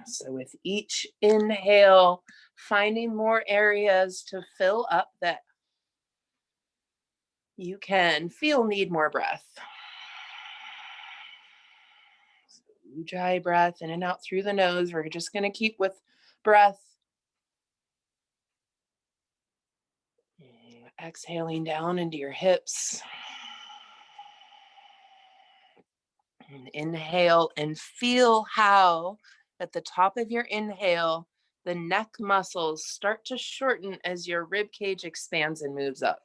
So with each inhale, finding more areas to fill up that you can feel need more breath. Ujjayi breath in and out through the nose. We're just going to keep with breath. Exhaling down into your hips. And inhale and feel how at the top of your inhale, the neck muscles start to shorten as your rib cage expands and moves up.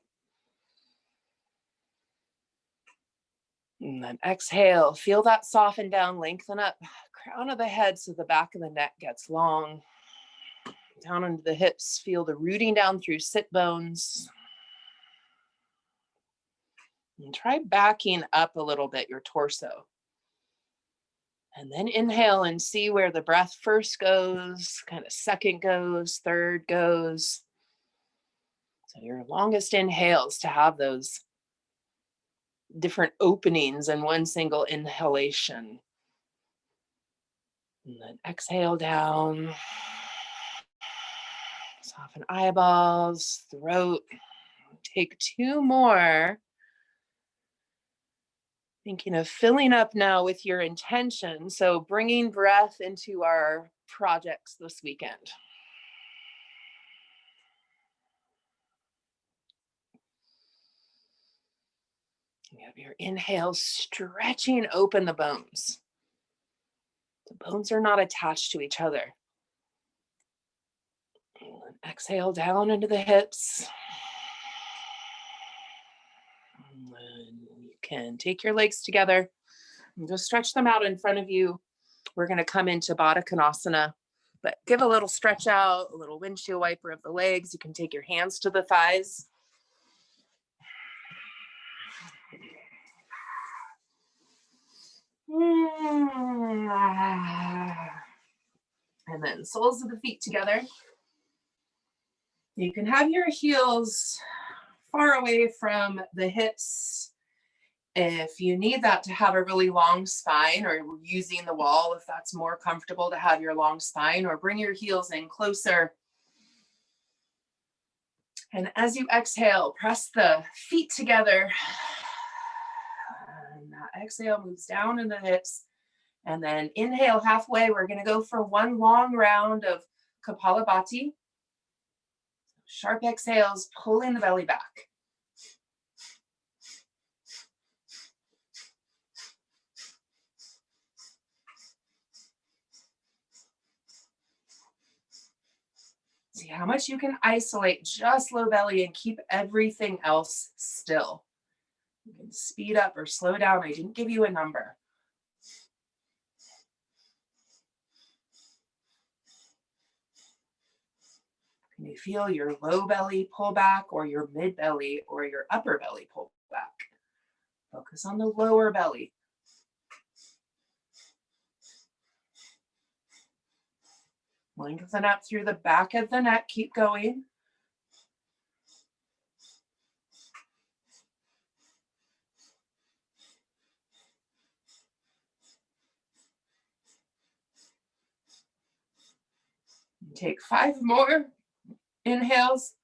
And then exhale, feel that soften down, lengthen up, crown of the head so the back of the neck gets long. Down into the hips, feel the rooting down through sit bones. And try backing up a little bit your torso. And then inhale and see where the breath first goes, kind of second goes, third goes. So your longest inhales to have those different openings in one single inhalation. And then exhale down. Soften eyeballs, throat. Take two more. Thinking of filling up now with your intention. So bringing breath into our projects this weekend. You have your inhale stretching open the bones. The bones are not attached to each other. And exhale down into the hips. And you can take your legs together and just stretch them out in front of you. We're going to come into Baddha Konasana, but give a little stretch out, a little windshield wiper of the legs. You can take your hands to the thighs. And then soles of the feet together. You can have your heels far away from the hips if you need that to have a really long spine, or using the wall if that's more comfortable to have your long spine, or bring your heels in closer. And as you exhale, press the feet together. And that exhale moves down in the hips. And then inhale halfway. We're going to go for one long round of Kapalabhati. Sharp exhales, pulling the belly back. See how much you can isolate just low belly and keep everything else still. You can speed up or slow down. I didn't give you a number. Can you feel your low belly pull back, or your mid belly, or your upper belly pull back? Focus on the lower belly. Lengthen up through the back of the neck. Keep going. Take 5 more inhales,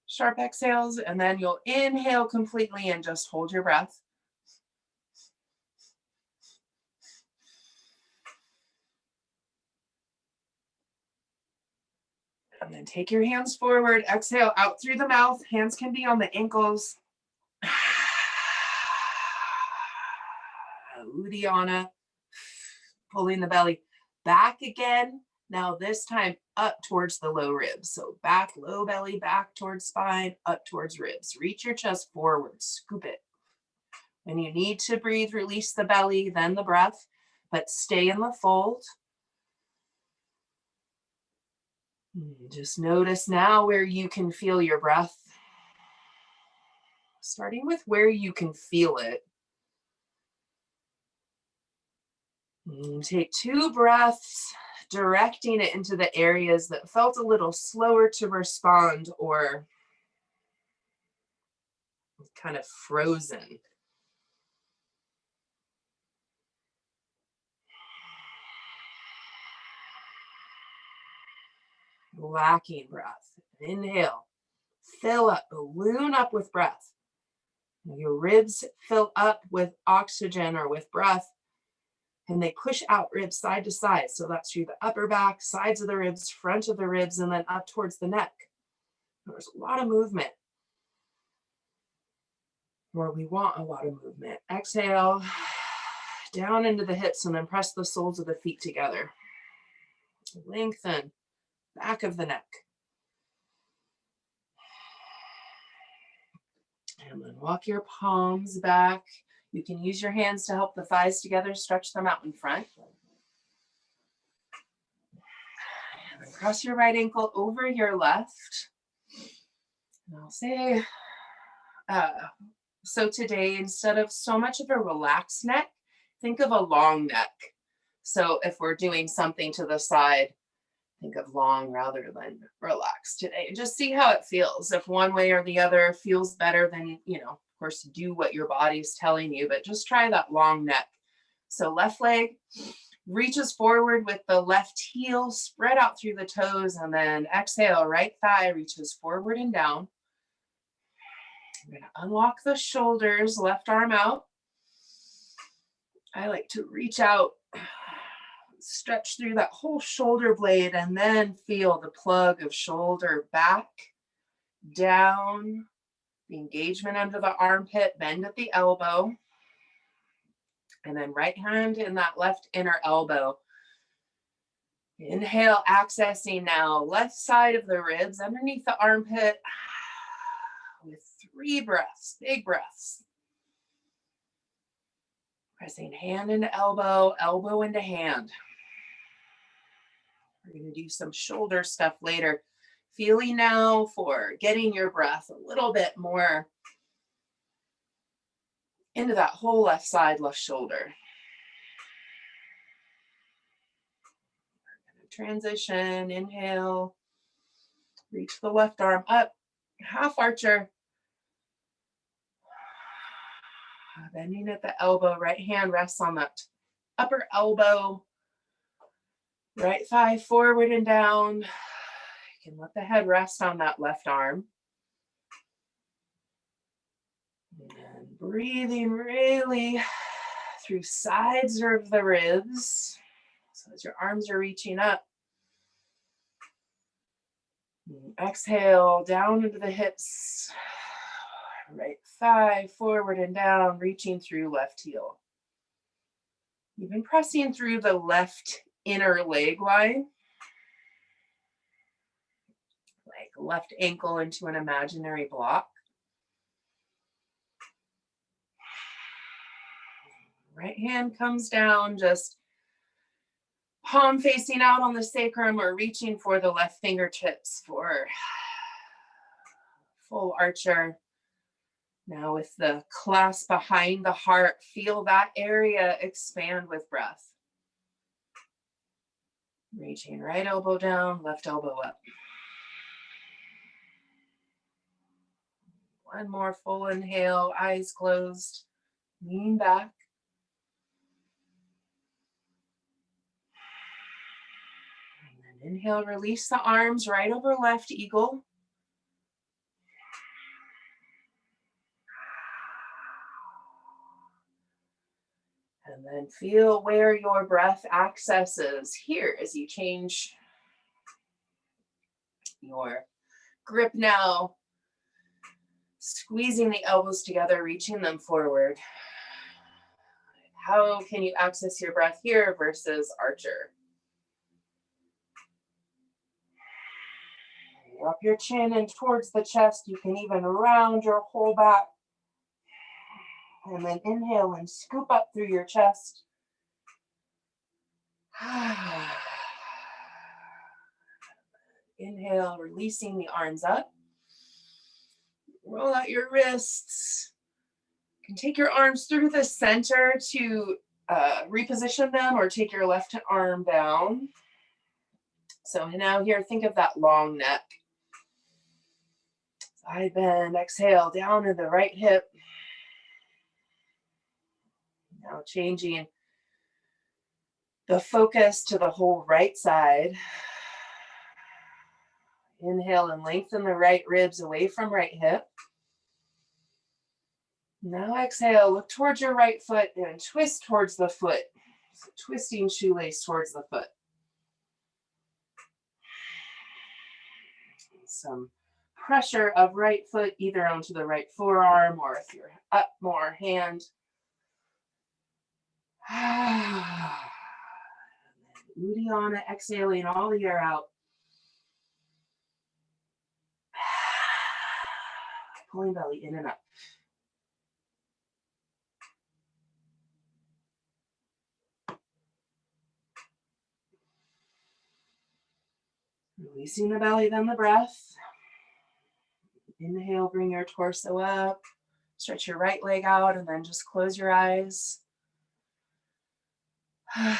sharp exhales, and then you'll inhale completely and just hold your breath. And then take your hands forward, exhale out through the mouth. Hands can be on the ankles. Uddiyana, pulling the belly back again. Now this time up towards the low ribs. So back, low belly, back towards spine, up towards ribs. Reach your chest forward, scoop it. When you need to breathe, release the belly, then the breath, but stay in the fold. Just notice now where you can feel your breath. Starting with where you can feel it. Take 2 breaths, directing it into the areas that felt a little slower to respond or kind of frozen. lacking breath. Inhale, fill up, balloon up with breath. Your ribs fill up with oxygen or with breath, and they push out ribs side to side. So that's through the upper back, sides of the ribs, front of the ribs, and then up towards the neck. There's a lot of movement, or we want a lot of movement. Exhale, down into the hips, and then press the soles of the feet together. Lengthen back of the neck. And then walk your palms back. You can use your hands to help the thighs together, stretch them out in front. And then cross your right ankle over your left. And I'll say, so today, instead of so much of a relaxed neck, think of a long neck. So if we're doing something to the side, think of long rather than relaxed today. Just see how it feels. If one way or the other feels better, then, of course, do what your body's telling you, but just try that long neck. So left leg reaches forward with the left heel, spread out through the toes, and then exhale, right thigh reaches forward and down. I'm going to unlock the shoulders, left arm out. I like to reach out, stretch through that whole shoulder blade, and then feel the plug of shoulder back, down, the engagement under the armpit, bend at the elbow, and then right hand in that left inner elbow. Inhale, accessing now left side of the ribs underneath the armpit with 3 breaths, big breaths. Pressing hand into elbow, elbow into hand. We're going to do some shoulder stuff later. Feeling now for getting your breath a little bit more into that whole left side, left shoulder. Transition, inhale, reach the left arm up, half archer. Bending at the elbow, right hand rests on that upper elbow, right thigh forward and down. You can let the head rest on that left arm. And breathing really through sides of the ribs. So as your arms are reaching up, exhale down into the hips, right thigh forward and down, reaching through left heel. You've been pressing through the left inner leg line, like left ankle into an imaginary block. Right hand comes down, just palm facing out on the sacrum or reaching for the left fingertips for full archer. Now with the clasp behind the heart, feel that area expand with breath. Reaching right elbow down, left elbow up. One more full inhale, eyes closed, lean back. And then inhale, release the arms right over left eagle. And then feel where your breath accesses here as you change your grip now. Squeezing the elbows together, reaching them forward. How can you access your breath here versus archer? Drop your chin in towards the chest. You can even round your whole back. And then inhale and scoop up through your chest. Inhale, releasing the arms up. Roll out your wrists. You can take your arms through the center to reposition them, or take your left arm down. So now here, think of that long neck. Side bend, exhale, down to the right hip. Now changing the focus to the whole right side. Inhale and lengthen the right ribs away from right hip. Now exhale, look towards your right foot and twist towards the foot. So twisting shoelace towards the foot. Some pressure of right foot either onto the right forearm or if you're up more, hand. Uddiyana, exhaling all the air out. Pulling belly in and up. Releasing the belly, then the breath. Inhale, bring your torso up. Stretch your right leg out and then just close your eyes. And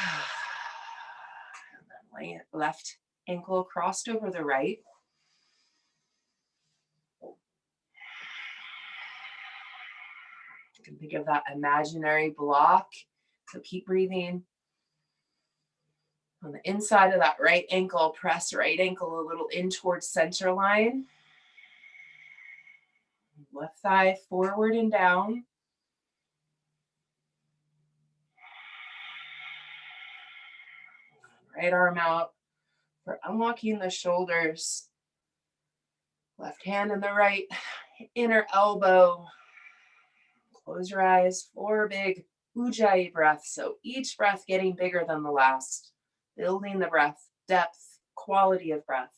then lay left ankle crossed over the right. You can think of that imaginary block. So keep breathing. On the inside of that right ankle, press right ankle a little in towards center line. Left thigh forward and down. Right arm out for unlocking the shoulders. Left hand in the right inner elbow. Close your eyes. 4 big Ujjayi breaths. So each breath getting bigger than the last. Building the breath, depth, quality of breath.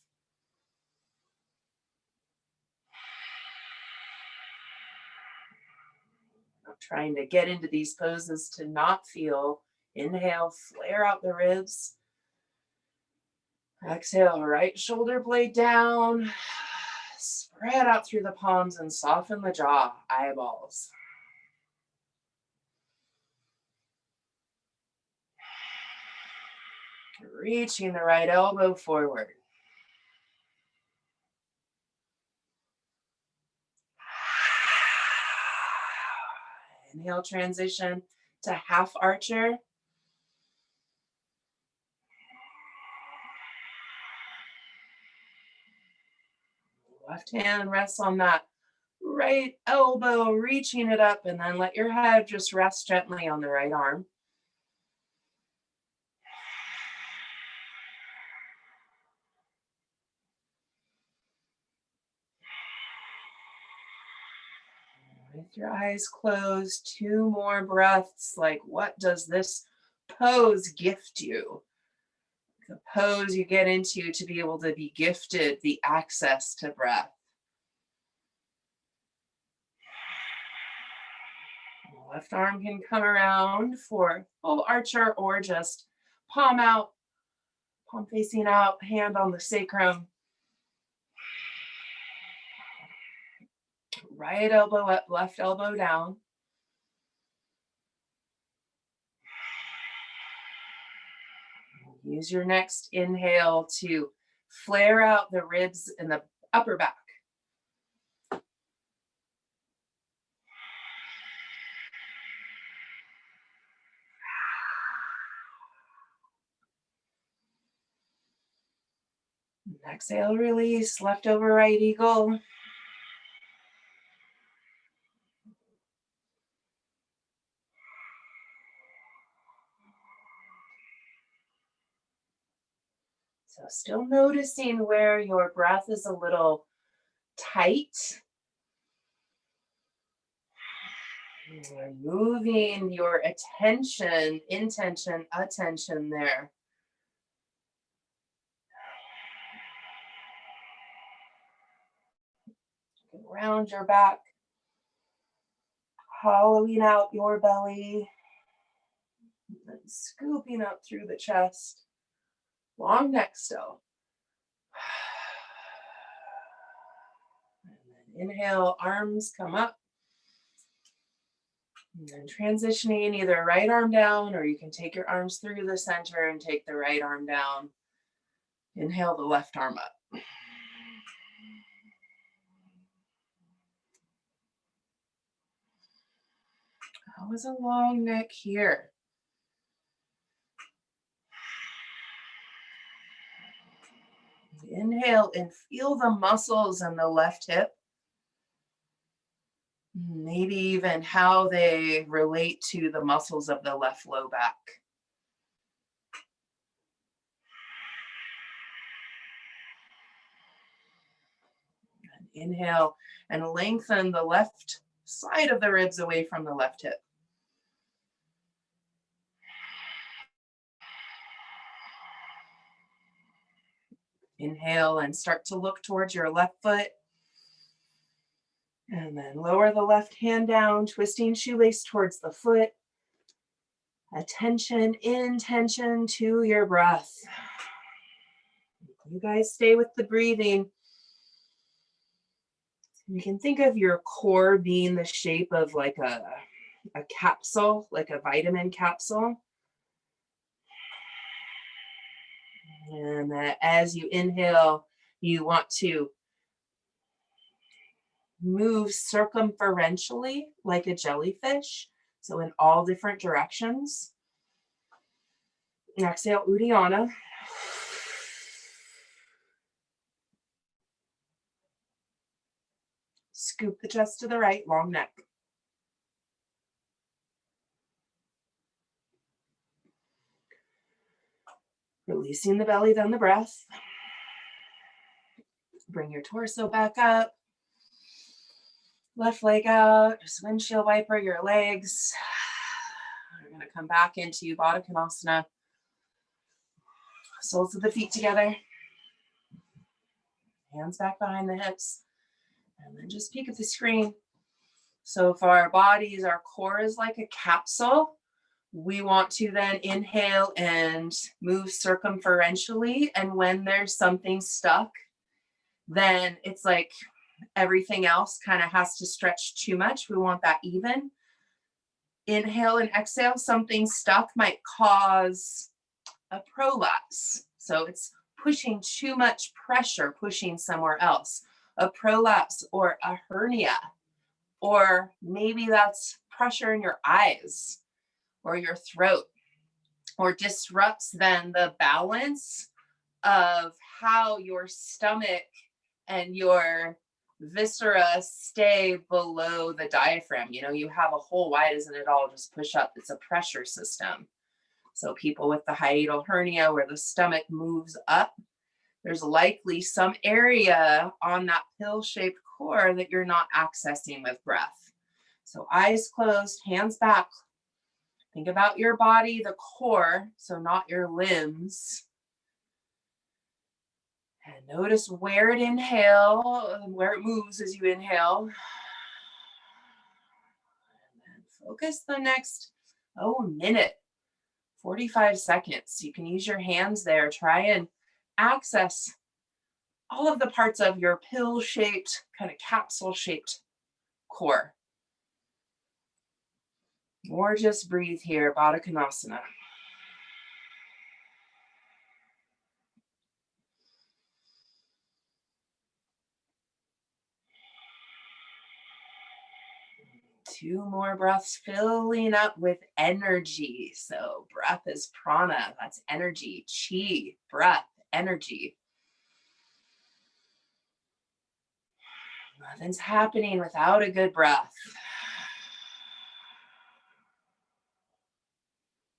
I'm trying to get into these poses to not feel. Inhale, flare out the ribs. Exhale, right shoulder blade down. Spread out through the palms and soften the jaw, eyeballs. Reaching the right elbow forward. Inhale, transition to half archer. Left hand rests on that right elbow, reaching it up, and then let your head just rest gently on the right arm. With your eyes closed, 2 more breaths. Like, what does this pose gift you? The pose you get into to be able to be gifted the access to breath. Left arm can come around for full archer or just palm out, palm facing out, hand on the sacrum. Right elbow up, left elbow down. Use your next inhale to flare out the ribs in the upper back. Exhale, release, left over right eagle. So still noticing where your breath is a little tight. You're moving your attention, intention, attention there. Round your back, hollowing out your belly, and scooping up through the chest. Long neck still. And then inhale, arms come up. And then transitioning either right arm down, or you can take your arms through the center and take the right arm down. Inhale the left arm up. Always a long neck here. Inhale and feel the muscles in the left hip. Maybe even how they relate to the muscles of the left low back. And inhale and lengthen the left side of the ribs away from the left hip. Inhale and start to look towards your left foot. And then lower the left hand down, twisting shoelace towards the foot. Attention, intention to your breath. You guys stay with the breathing. You can think of your core being the shape of like a capsule, like a vitamin capsule. And as you inhale, you want to move circumferentially like a jellyfish. So in all different directions. Exhale, Uddiyana. Scoop the chest to the right, long neck. Releasing the belly, then the breath. Bring your torso back up. Left leg out, just windshield wiper your legs. We're gonna come back into Baddha Konasana. Soles of the feet together. Hands back behind the hips. And then just peek at the screen. So for our bodies, our core is like a capsule. We want to then inhale and move circumferentially. And when there's something stuck, then it's like everything else kind of has to stretch too much. We want that even. Inhale and exhale. Something stuck might cause a prolapse. So it's pushing too much pressure, pushing somewhere else. A prolapse or a hernia, or maybe that's pressure in your eyes or your throat, or disrupts then the balance of how your stomach and your viscera stay below the diaphragm. You know, you have a hole. Why doesn't it all just push up? It's a pressure system. So people with the hiatal hernia where the stomach moves up, there's likely some area on that pill-shaped core that you're not accessing with breath. So eyes closed, hands back. Think about your body, the core, so not your limbs. And notice where it inhale, where it moves as you inhale. And then focus the next, minute, 45 seconds. You can use your hands there. Try and access all of the parts of your pill-shaped, kind of capsule-shaped core. Or just breathe here, Baddha Konasana. Two more breaths, filling up with energy. So breath is prana, that's energy. Chi, breath, energy. Nothing's happening without a good breath.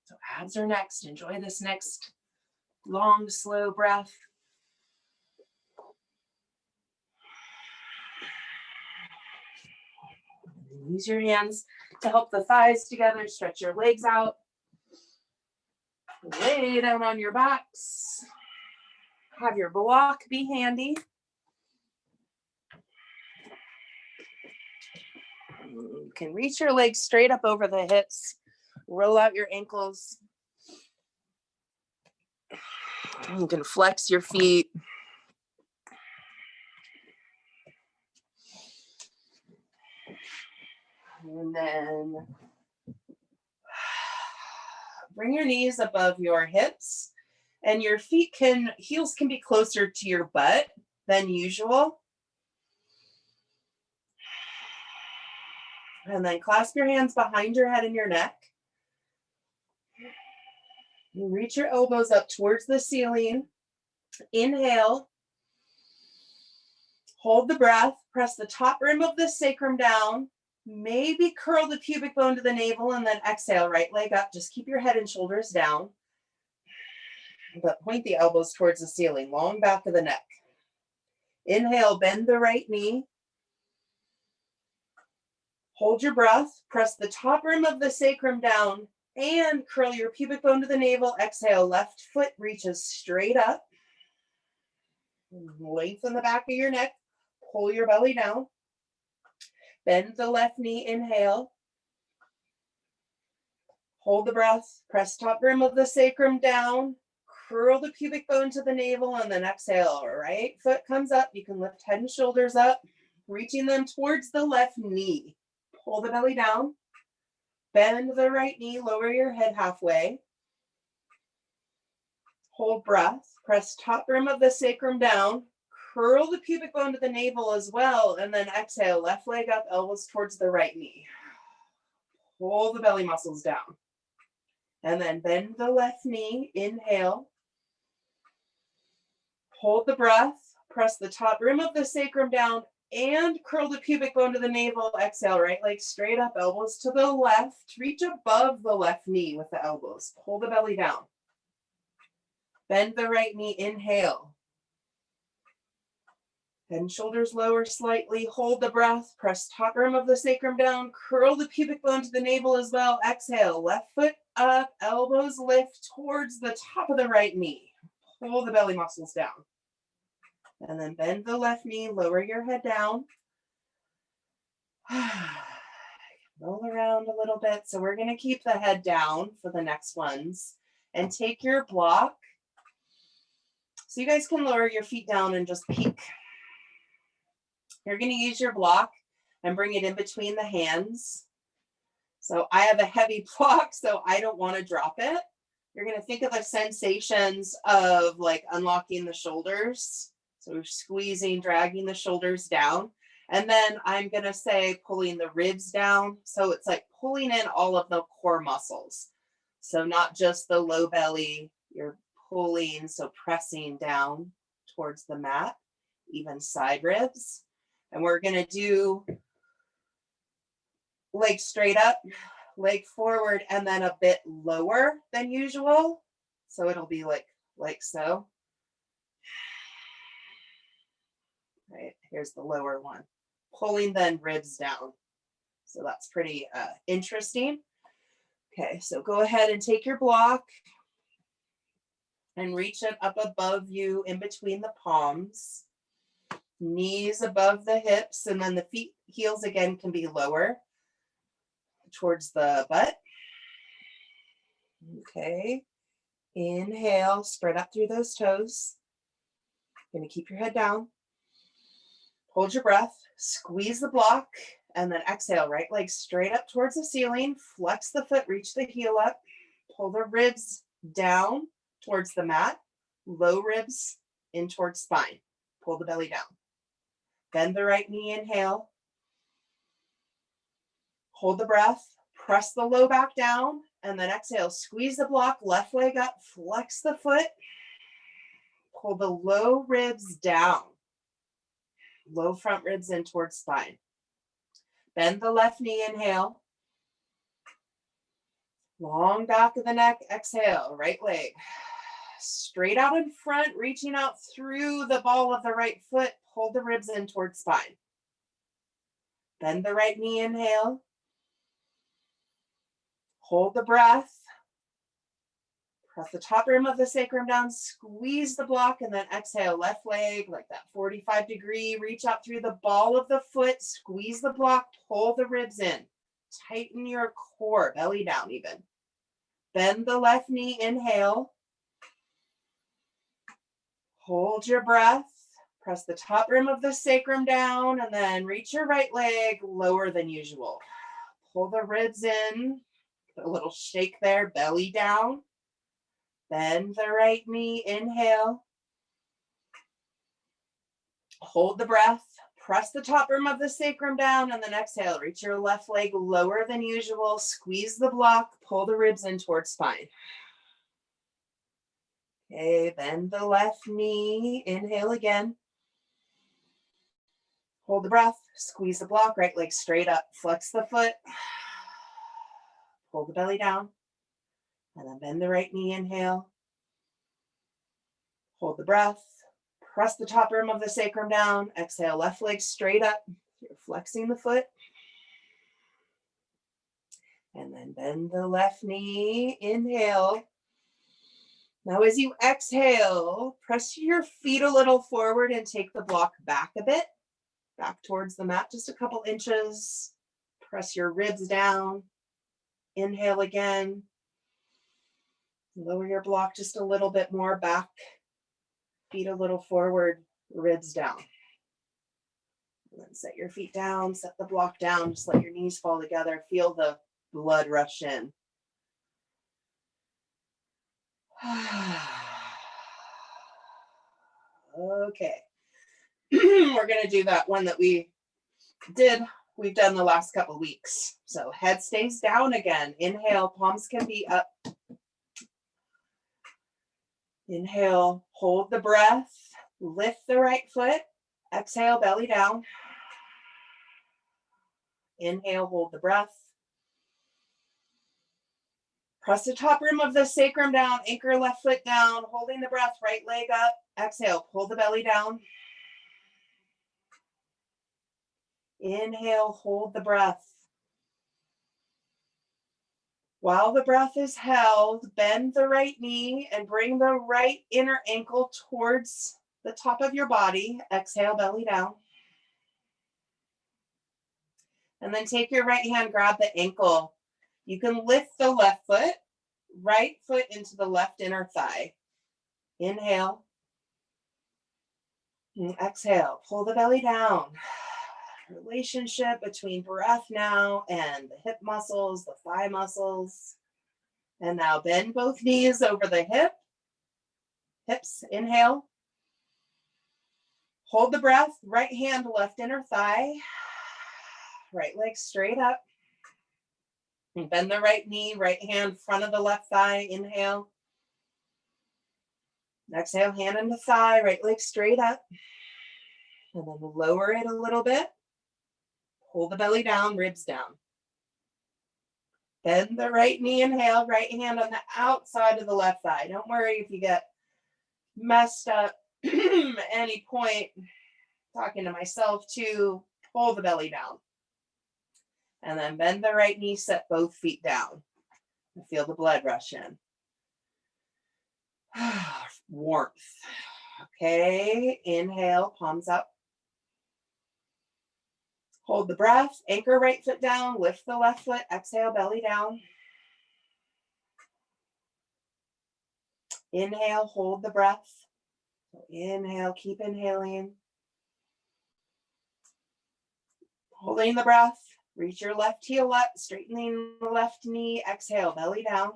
So abs are next. Enjoy this next long, slow breath. Use your hands to help the thighs together. Stretch your legs out. Lay down on your backs. Have your block be handy. You can reach your legs straight up over the hips. Roll out your ankles. You can flex your feet. And then bring your knees above your hips, and your heels can be closer to your butt than usual. And then clasp your hands behind your head and your neck. You reach your elbows up towards the ceiling. Inhale, Hold the breath, press the top rim of the sacrum down, maybe curl the pubic bone to the navel, and then exhale, right leg up. Just keep your head and shoulders down, but point the elbows towards the ceiling, long back of the neck. Inhale, bend the right knee. Hold your breath, press the top rim of the sacrum down and curl your pubic bone to the navel. Exhale, left foot reaches straight up. Lengthen the back of your neck, pull your belly down. Bend the left knee, inhale. Hold the breath, press top rim of the sacrum down, curl the pubic bone to the navel, and then exhale. Right foot comes up. You can lift head and shoulders up, reaching them towards the left knee. Pull the belly down, bend the right knee, lower your head halfway. Hold breath, press top rim of the sacrum down, curl the pubic bone to the navel as well, and then exhale, left leg up, elbows towards the right knee. Pull the belly muscles down. And then bend the left knee, inhale. Hold the breath, press the top rim of the sacrum down and curl the pubic bone to the navel. Exhale, right leg straight up, elbows to the left. Reach above the left knee with the elbows. Pull the belly down. Bend the right knee, inhale. Head and shoulders lower slightly. Hold the breath, press top rim of the sacrum down, curl the pubic bone to the navel as well. Exhale, left foot up, elbows lift towards the top of the right knee. Pull the belly muscles down. And then bend the left knee, lower your head down. Roll around a little bit. So we're going to keep the head down for the next ones. And take your block. So you guys can lower your feet down and just peek. You're going to use your block and bring it in between the hands. So I have a heavy block, so I don't want to drop it. You're going to think of the sensations of like unlocking the shoulders. So squeezing, dragging the shoulders down. And then I'm going to say pulling the ribs down. So it's like pulling in all of the core muscles. So not just the low belly, you're pulling, so pressing down towards the mat, even side ribs. And we're going to do leg straight up, leg forward, and then a bit lower than usual. So it'll be like so. Right, here's the lower one. Pulling then ribs down. So that's pretty interesting. Okay, so go ahead and take your block and reach it up above you in between the palms. Knees above the hips, and then the feet, heels again can be lower towards the butt. Okay, inhale, spread up through those toes. Gonna keep your head down. Hold your breath, squeeze the block, and then exhale, right leg straight up towards the ceiling. Flex the foot, reach the heel up. Pull the ribs down towards the mat. Low ribs in towards spine. Pull the belly down. Bend the right knee, inhale. Hold the breath, press the low back down, and then exhale, squeeze the block, left leg up, flex the foot. Pull the low ribs down. Low front ribs in towards spine. Bend the left knee, inhale. Long back of the neck, exhale, right leg. Straight out in front, reaching out through the ball of the right foot. Pull the ribs in towards spine. Bend the right knee, inhale. Hold the breath. Press the top rim of the sacrum down, squeeze the block, and then exhale, left leg, like that 45-degree, reach out through the ball of the foot, squeeze the block, pull the ribs in, tighten your core, belly down even. Bend the left knee, inhale. Hold your breath, press the top rim of the sacrum down, and then reach your right leg lower than usual. Pull the ribs in, a little shake there, belly down. Bend the right knee, inhale. Hold the breath, press the top rim of the sacrum down, and then exhale. Reach your left leg lower than usual, squeeze the block, pull the ribs in towards spine. Okay, bend the left knee, inhale again. Hold the breath, squeeze the block, right leg straight up, flex the foot, pull the belly down, and then bend the right knee, inhale. Hold the breath, press the top rim of the sacrum down, exhale, left leg straight up, you're flexing the foot. And then bend the left knee, inhale. Now as you exhale, press your feet a little forward and take the block back a bit, back towards the mat, just a couple inches. Press your ribs down. Inhale again. Lower your block just a little bit more back. Feet a little forward, ribs down. And then set your feet down, set the block down, just let your knees fall together. Feel the blood rush in. Okay. We're going to do that one that we've done the last couple weeks. So head stays down again. Inhale, palms can be up. Inhale, hold the breath, lift the right foot. Exhale, belly down. Inhale, hold the breath. Press the top rim of the sacrum down, anchor left foot down, holding the breath, right leg up. Exhale, pull the belly down. Inhale, hold the breath. While the breath is held, bend the right knee and bring the right inner ankle towards the top of your body. Exhale, belly down. And then take your right hand, grab the ankle. You can lift the left foot, right foot into the left inner thigh. Inhale. And exhale, pull the belly down. Relationship between breath now and the hip muscles, the thigh muscles. And now bend both knees over the hips. Inhale. Hold the breath, right hand, left inner thigh. Right leg straight up. And bend the right knee, right hand, front of the left thigh. Inhale. Exhale, hand into thigh, right leg straight up. And then lower it a little bit. Pull the belly down, ribs down. Bend the right knee, inhale, right hand on the outside of the left thigh. Don't worry if you get messed up any point. Talking to myself too. Pull the belly down. And then bend the right knee, set both feet down. And feel the blood rush in. Warmth. Okay, inhale, palms up. Hold the breath, anchor right foot down, lift the left foot, exhale, belly down. Inhale, hold the breath. Inhale, keep inhaling. Holding the breath, reach your left heel up, straightening the left knee, exhale, belly down.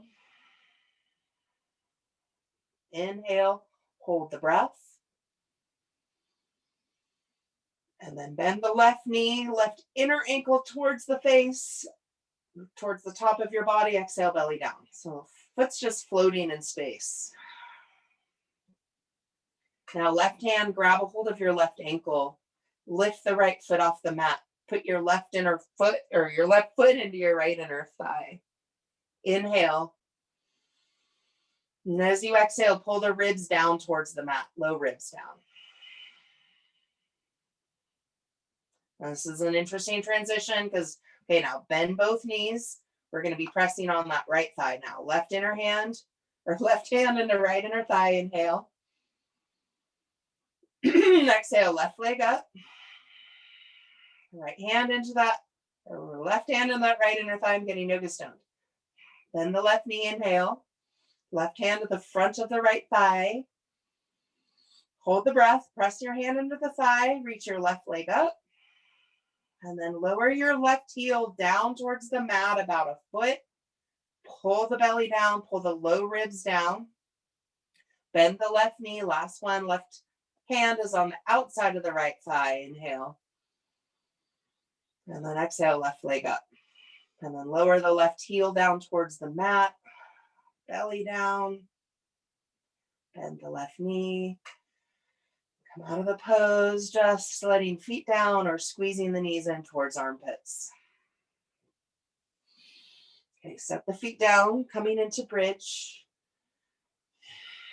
Inhale, hold the breath. And then bend the left knee, left inner ankle towards the face, towards the top of your body, exhale, belly down. So foot's just floating in space. Now left hand, grab a hold of your left ankle, lift the right foot off the mat, put your left inner foot or your left foot into your right inner thigh. Inhale. And as you exhale, pull the ribs down towards the mat, low ribs down. This is an interesting transition because, okay, now bend both knees. We're going to be pressing on that right thigh now. Left inner hand, or left hand into right inner thigh, inhale. Exhale, left leg up. Right hand into that, or left hand in that right inner thigh. I'm getting yoga stoned. Bend the left knee, inhale. Left hand to the front of the right thigh. Hold the breath, press your hand into the thigh, reach your left leg up. And then lower your left heel down towards the mat about a foot. Pull the belly down, pull the low ribs down. Bend the left knee, last one. Left hand is on the outside of the right thigh. Inhale. And then exhale, left leg up. And then lower the left heel down towards the mat. Belly down. Bend the left knee. Come out of the pose, just letting feet down or squeezing the knees in towards armpits. Okay, step the feet down, coming into bridge.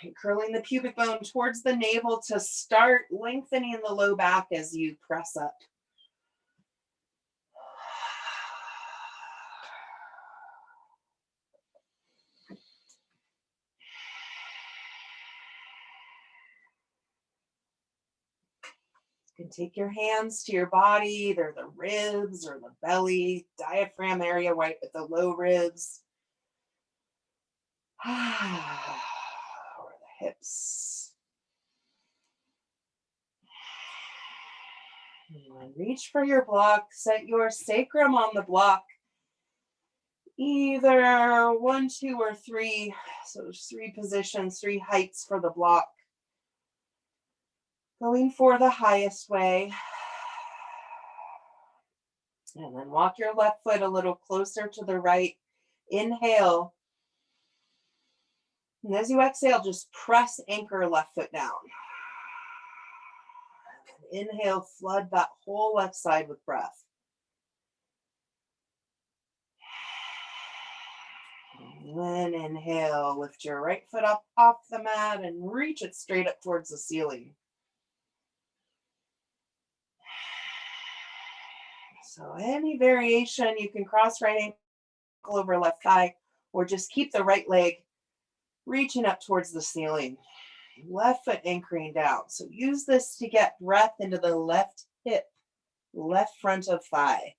And curling the pubic bone towards the navel to start lengthening the low back as you press up. You can take your hands to your body, either the ribs or the belly, diaphragm area right at the low ribs. Or the hips. And reach for your block, set your sacrum on the block. Either 1, 2, or 3. So there's 3 positions, 3 heights for the block. Going for the highest way. And then walk your left foot a little closer to the right. Inhale. And as you exhale, just press, anchor left foot down. And inhale, flood that whole left side with breath. And then inhale, lift your right foot up off the mat and reach it straight up towards the ceiling. So any variation, you can cross right ankle over left thigh, or just keep the right leg reaching up towards the ceiling. Left foot anchoring down. So use this to get breath into the left hip, left front of thigh.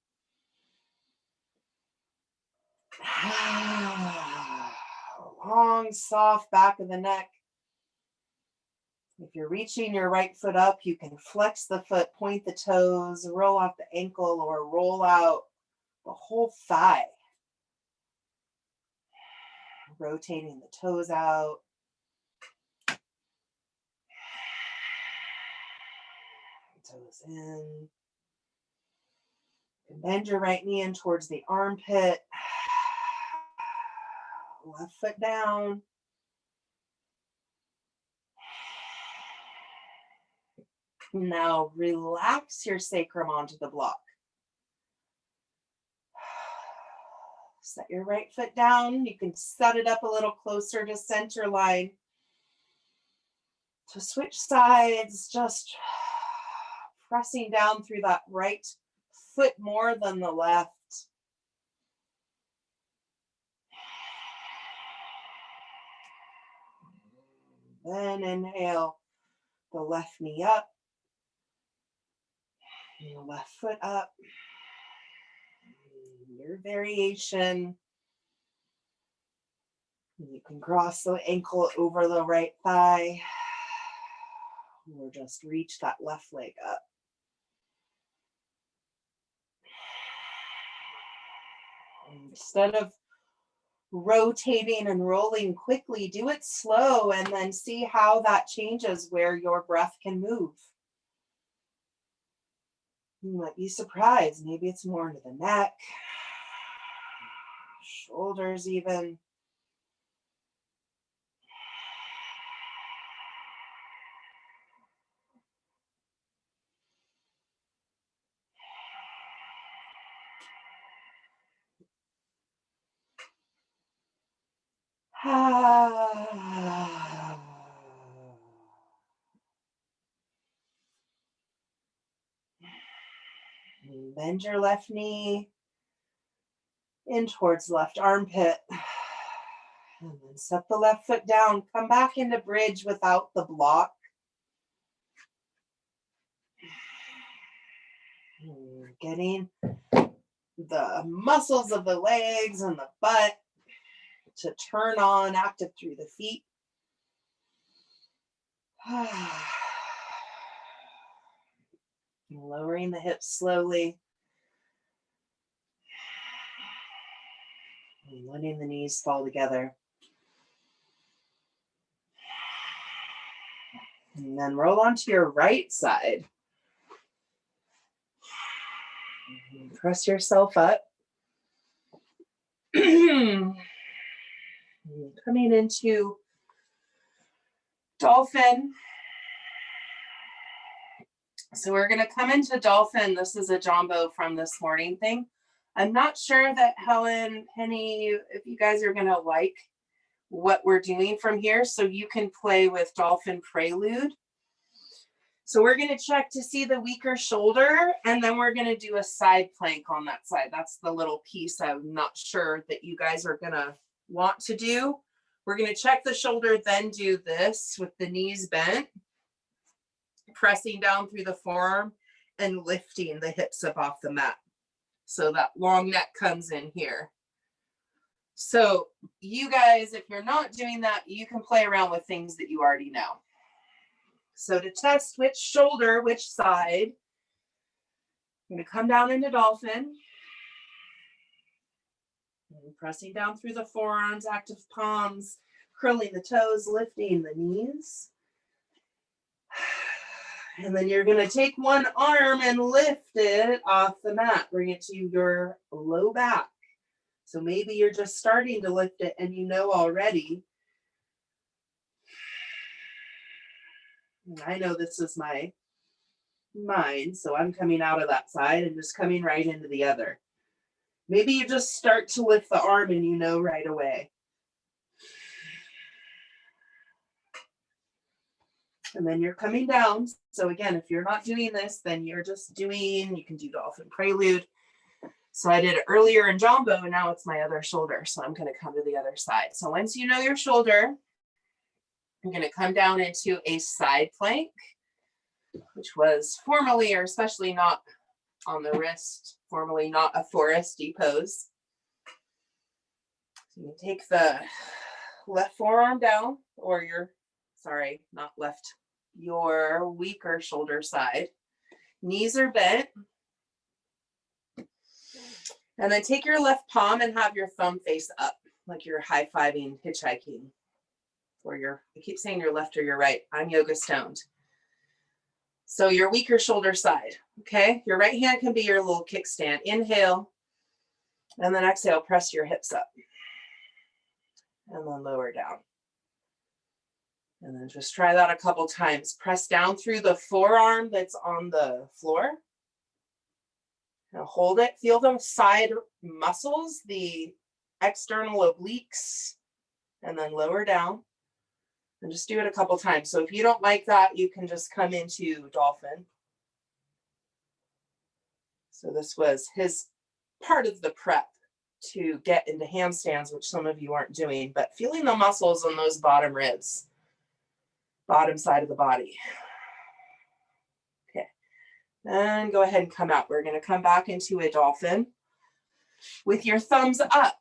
Long, soft back of the neck. If you're reaching your right foot up, you can flex the foot, point the toes, roll off the ankle, or roll out the whole thigh. Rotating the toes out. Toes in. Bend your right knee in towards the armpit. Left foot down. Now relax your sacrum onto the block. Set your right foot down. You can set it up a little closer to center line. To switch sides, just pressing down through that right foot more than the left. Then inhale, the left knee up, and the left foot up. Your variation. You can cross the ankle over the right thigh, or just reach that left leg up. Instead of rotating and rolling quickly, do it slow and then see how that changes where your breath can move. You might be surprised. Maybe it's more into the neck, shoulders even. Bend your left knee in towards left armpit. And then set the left foot down. Come back into bridge without the block. You're getting the muscles of the legs and the butt to turn on, active through the feet. Lowering the hips slowly. And letting the knees fall together. And then roll onto your right side. Press yourself up. Coming into dolphin. So we're going to come into dolphin. This is a Jumbo from this morning thing. I'm not sure that Helen, Penny, if you guys are going to like what we're doing from here, so you can play with dolphin prelude. So we're going to check to see the weaker shoulder, and then we're going to do a side plank on that side. That's the little piece I'm not sure that you guys are going to want to do. We're going to check the shoulder, then do this with the knees bent, pressing down through the forearm and lifting the hips up off the mat. So that long neck comes in here. So you guys, if you're not doing that, you can play around with things that you already know. So to test which shoulder, which side, I'm going to come down into dolphin. And pressing down through the forearms, active palms, curling the toes, lifting the knees. And then you're going to take one arm and lift it off the mat. Bring it to your low back. So maybe you're just starting to lift it and you know already. I know this is mine, so I'm coming out of that side and just coming right into the other. Maybe you just start to lift the arm and you know right away. And then you're coming down. So again, if you're not doing this, then you're just doing, you can do dolphin prelude. So I did it earlier in Jumbo, and now it's my other shoulder. So I'm going to come to the other side. So once you know your shoulder, I'm going to come down into a side plank, which was formerly, or especially not on the wrist, formerly not a foresty pose. So you take the left forearm down, or your weaker shoulder side. Knees are bent. And then take your left palm and have your thumb face up, like you're high-fiving, hitchhiking. Or I keep saying your left or your right. I'm yoga stoned. So your weaker shoulder side, okay? Your right hand can be your little kickstand. Inhale, and then exhale, press your hips up. And then lower down. And then just try that a couple times. Press down through the forearm that's on the floor. Now hold it. Feel the side muscles, the external obliques, and then lower down. And just do it a couple times. So if you don't like that, you can just come into dolphin. So this was his part of the prep to get into handstands, which some of you aren't doing, but feeling the muscles on those bottom ribs, bottom side of the body. Okay, and go ahead and come out. We're going to come back into a dolphin with your thumbs up.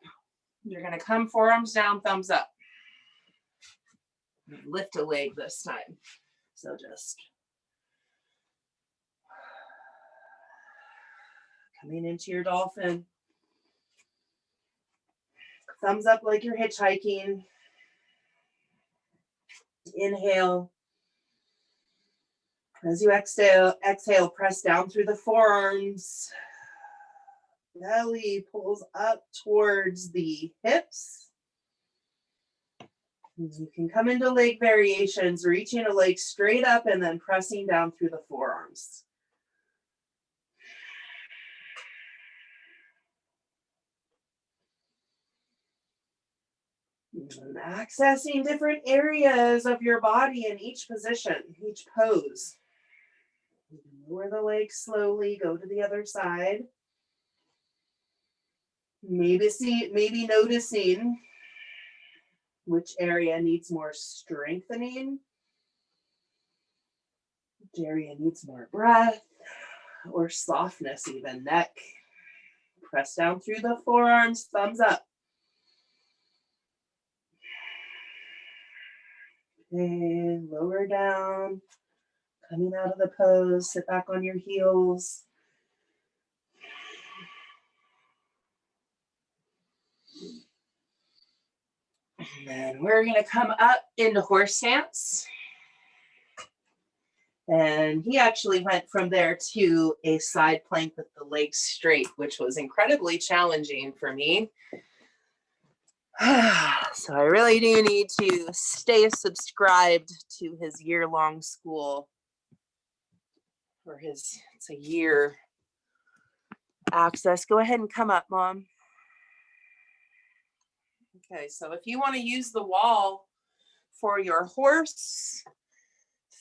You're going to come forearms down, thumbs up. Lift a leg this time. So just coming into your dolphin. Thumbs up like you're hitchhiking. Inhale. As you exhale, press down through the forearms. Belly pulls up towards the hips. You can come into leg variations, reaching a leg straight up and then pressing down through the forearms. And accessing different areas of your body in each position, each pose. Lower the legs slowly, go to the other side. Maybe noticing which area needs more strengthening, which area needs more breath or softness, even neck. Press down through the forearms, thumbs up. And lower down, coming out of the pose, sit back on your heels. And then we're going to come up into horse stance. And he actually went from there to a side plank with the legs straight, which was incredibly challenging for me. So I really do need to stay subscribed to his year-long school for his, it's a year access. Go ahead and come up, Mom. Okay, so if you want to use the wall for your horse,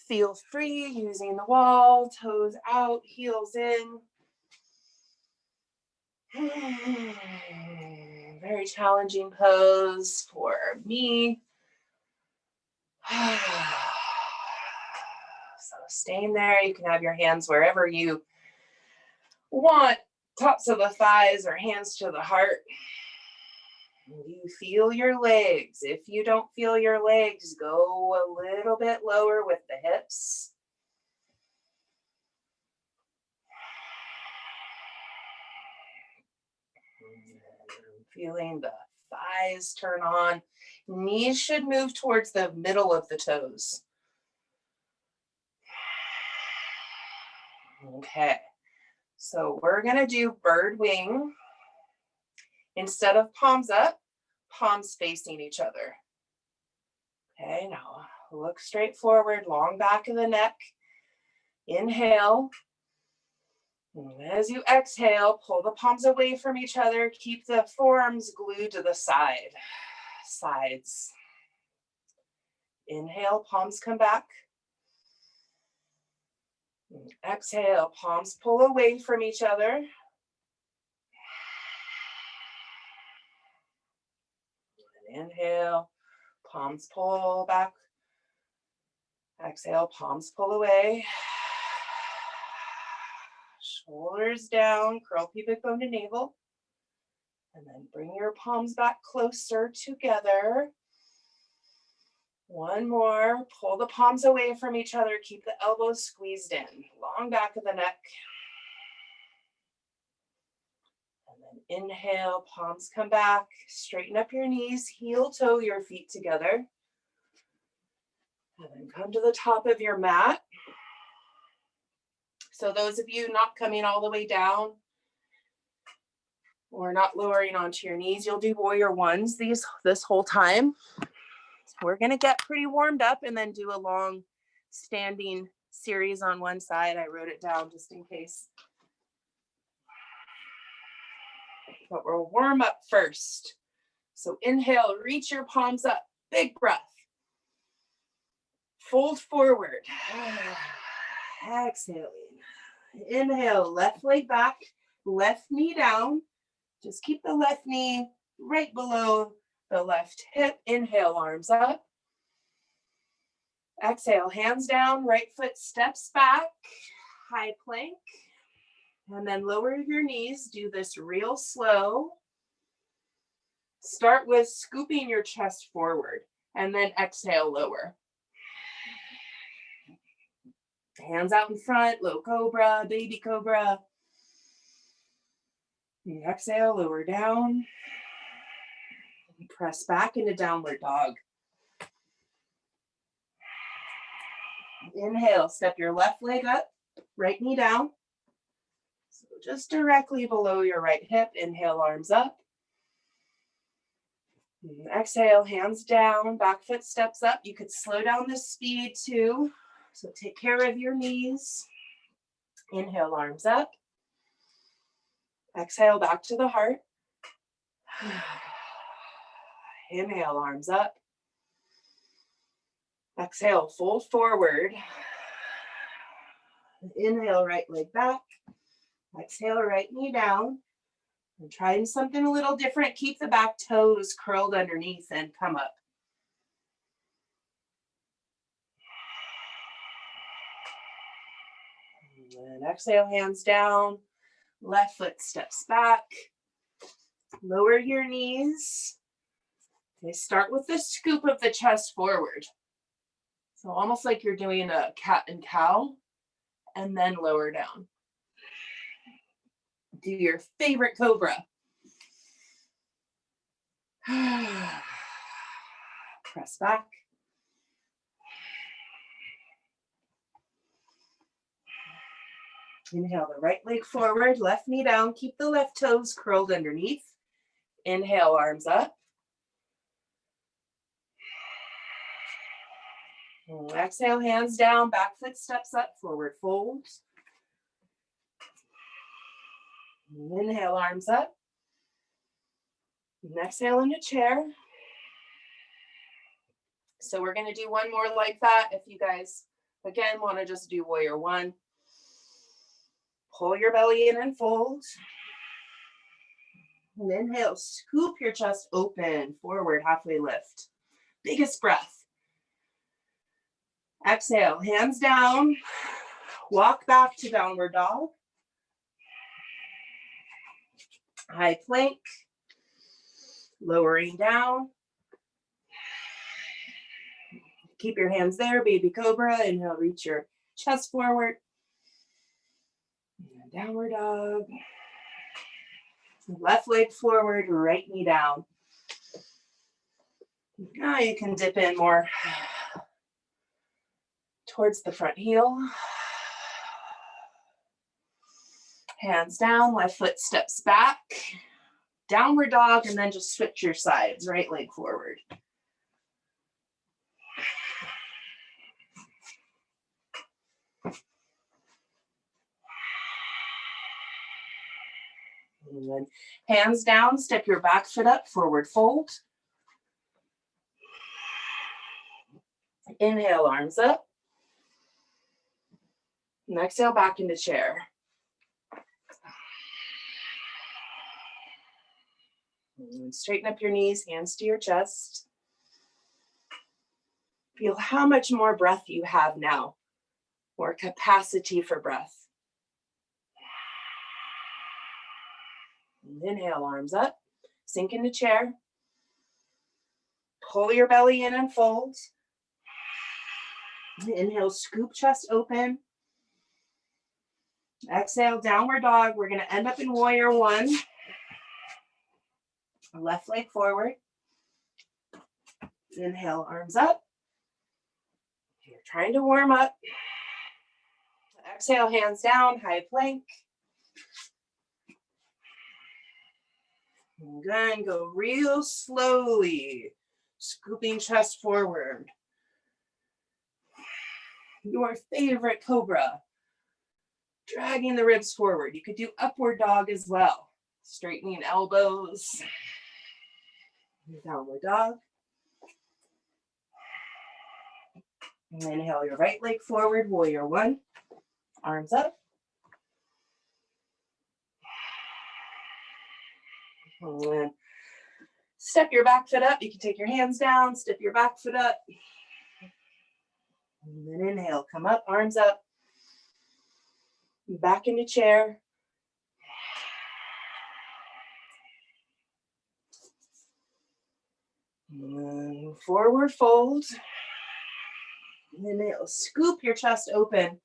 feel free using the wall, toes out, heels in. Very challenging pose for me. So staying there, you can have your hands wherever you want, tops of the thighs or hands to the heart. You feel your legs. If you don't feel your legs, go a little bit lower with the hips. Feeling the thighs turn on. Knees should move towards the middle of the toes. Okay, so we're gonna do bird wing. Instead of palms up, palms facing each other. Okay, now look straight forward, long back of the neck. Inhale. And as you exhale, pull the palms away from each other. Keep the forearms glued to the sides. Inhale, palms come back. And exhale, palms pull away from each other. And inhale, palms pull back. Exhale, palms pull away. Shoulders down, curl pubic bone to navel. And then bring your palms back closer together. One more, pull the palms away from each other. Keep the elbows squeezed in, long back of the neck. And then inhale, palms come back, straighten up your knees, heel toe your feet together. And then come to the top of your mat. So those of you not coming all the way down or not lowering onto your knees, you'll do warrior ones this whole time. We're gonna get pretty warmed up and then do a long standing series on one side. I wrote it down just in case. But we'll warm up first. So inhale, reach your palms up, big breath. Fold forward. Exhaling. Inhale, left leg back, left knee down. Just keep the left knee right below the left hip. Inhale, arms up. Exhale, hands down, right foot steps back, high plank. And then lower your knees. Do this real slow. Start with scooping your chest forward and then exhale, lower. Hands out in front, low cobra, baby cobra. And exhale, lower down. Press back into downward dog. Inhale, step your left leg up, right knee down. So just directly below your right hip. Inhale, arms up. And exhale, hands down, back foot steps up. You could slow down the speed too. So take care of your knees. Inhale, arms up. Exhale, back to the heart. Inhale, arms up. Exhale, fold forward. Inhale, right leg back. Exhale, right knee down. And trying something a little different. Keep the back toes curled underneath and come up. And exhale, hands down. Left foot steps back. Lower your knees. Okay, start with the scoop of the chest forward. So almost like you're doing a cat and cow, and then lower down. Do your favorite cobra. Press back. Inhale the right leg forward, left knee down. Keep the left toes curled underneath. Inhale, arms up. Exhale, hands down, back foot steps up, forward fold. Inhale, arms up. And exhale into chair. So we're going to do one more like that. If you guys, again, want to just do warrior one, pull your belly in and fold. And inhale, scoop your chest open, forward, halfway lift. Biggest breath. Exhale, hands down, walk back to downward dog. High plank, lowering down. Keep your hands there, baby cobra. Inhale, reach your chest forward. And downward dog. Left leg forward, right knee down. Now you can dip in more towards the front heel. Hands down, left foot steps back. Downward dog, and then just switch your sides, right leg forward. And then hands down, step your back foot up, forward fold. Inhale, arms up. And exhale, back into chair. And straighten up your knees, hands to your chest. Feel how much more breath you have now, more capacity for breath. And inhale, arms up, sink into chair. Pull your belly in and fold. Inhale, scoop chest open. Exhale, downward dog. We're going to end up in warrior one. Left leg forward. Inhale, arms up. You're trying to warm up. Exhale, hands down, high plank. Again, go real slowly, scooping chest forward. Your favorite cobra. Dragging the ribs forward. You could do upward dog as well. Straightening elbows. Downward dog. And inhale your right leg forward, warrior one. Arms up. And then step your back foot up. You can take your hands down, step your back foot up. And then inhale, come up, arms up. Back into chair. And forward fold. Inhale, scoop your chest open.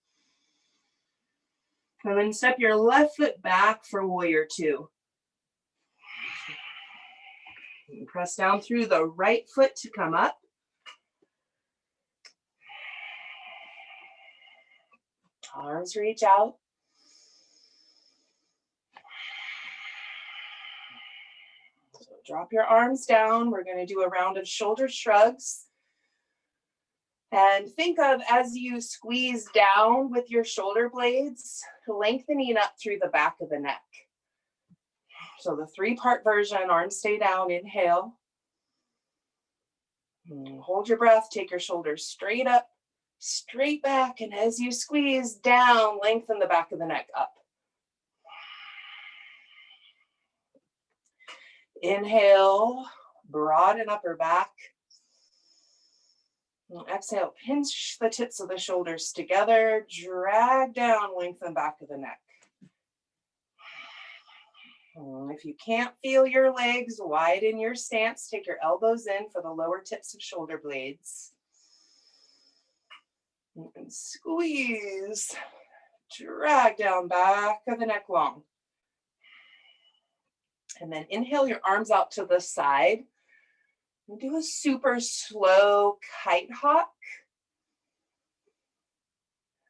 And then step your left foot back for warrior two. And press down through the right foot to come up. Arms reach out. So drop your arms down. We're going to do a round of shoulder shrugs. And think of, as you squeeze down with your shoulder blades, lengthening up through the back of the neck. So the 3-part version, arms stay down, inhale. Hold your breath, take your shoulders straight up, straight back, and as you squeeze down, lengthen the back of the neck up. Inhale, broaden upper back. And exhale, pinch the tips of the shoulders together, drag down, lengthen back of the neck. If you can't feel your legs, widen your stance, take your elbows in for the lower tips of shoulder blades. And squeeze, drag down back of the neck long. And then inhale your arms out to the side. And do a super slow kite hawk.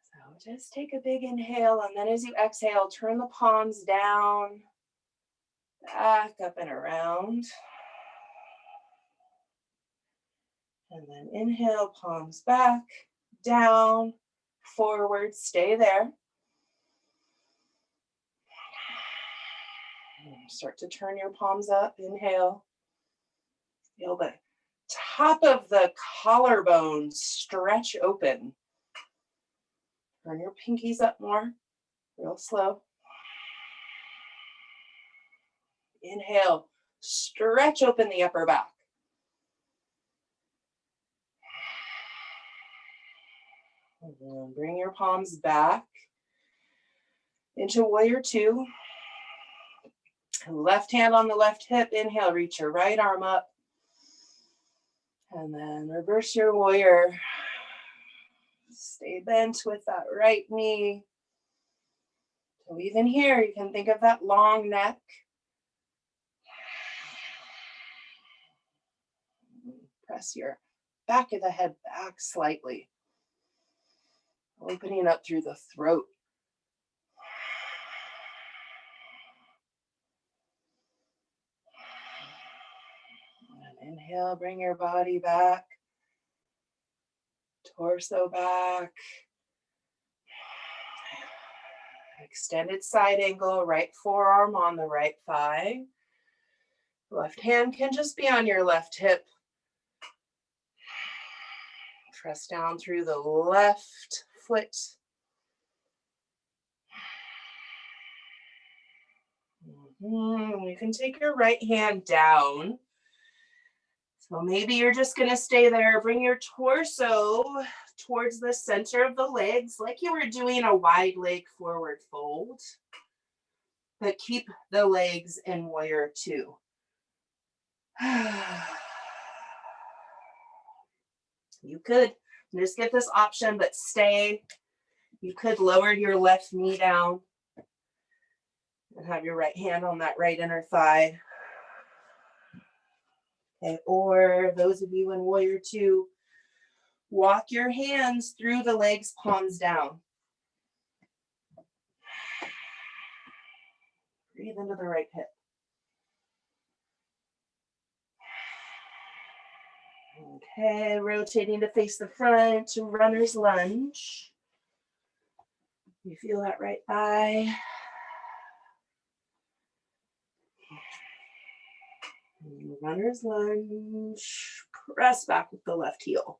So just take a big inhale, and then as you exhale, turn the palms down, back up and around. And then inhale, palms back, down, forward, stay there. Start to turn your palms up. Inhale. Feel the top of the collarbone stretch open. Turn your pinkies up more, real slow. Inhale, stretch open the upper back. And then bring your palms back into warrior two. Left hand on the left hip. Inhale, reach your right arm up. And then reverse your warrior. Stay bent with that right knee. So even here, you can think of that long neck. Press your back of the head back slightly. Opening up through the throat. And inhale, bring your body back. Torso back. Extended side angle, right forearm on the right thigh. Left hand can just be on your left hip. Press down through the left foot. You can take your right hand down. So maybe you're just going to stay there. Bring your torso towards the center of the legs like you were doing a wide leg forward fold. But keep the legs in warrior two. You could just get this option, but stay. You could lower your left knee down and have your right hand on that right inner thigh. Okay, or those of you in warrior two, walk your hands through the legs, palms down. Breathe into the right hip. Okay, rotating to face the front to runner's lunge. You feel that right thigh. Runner's lunge. Press back with the left heel.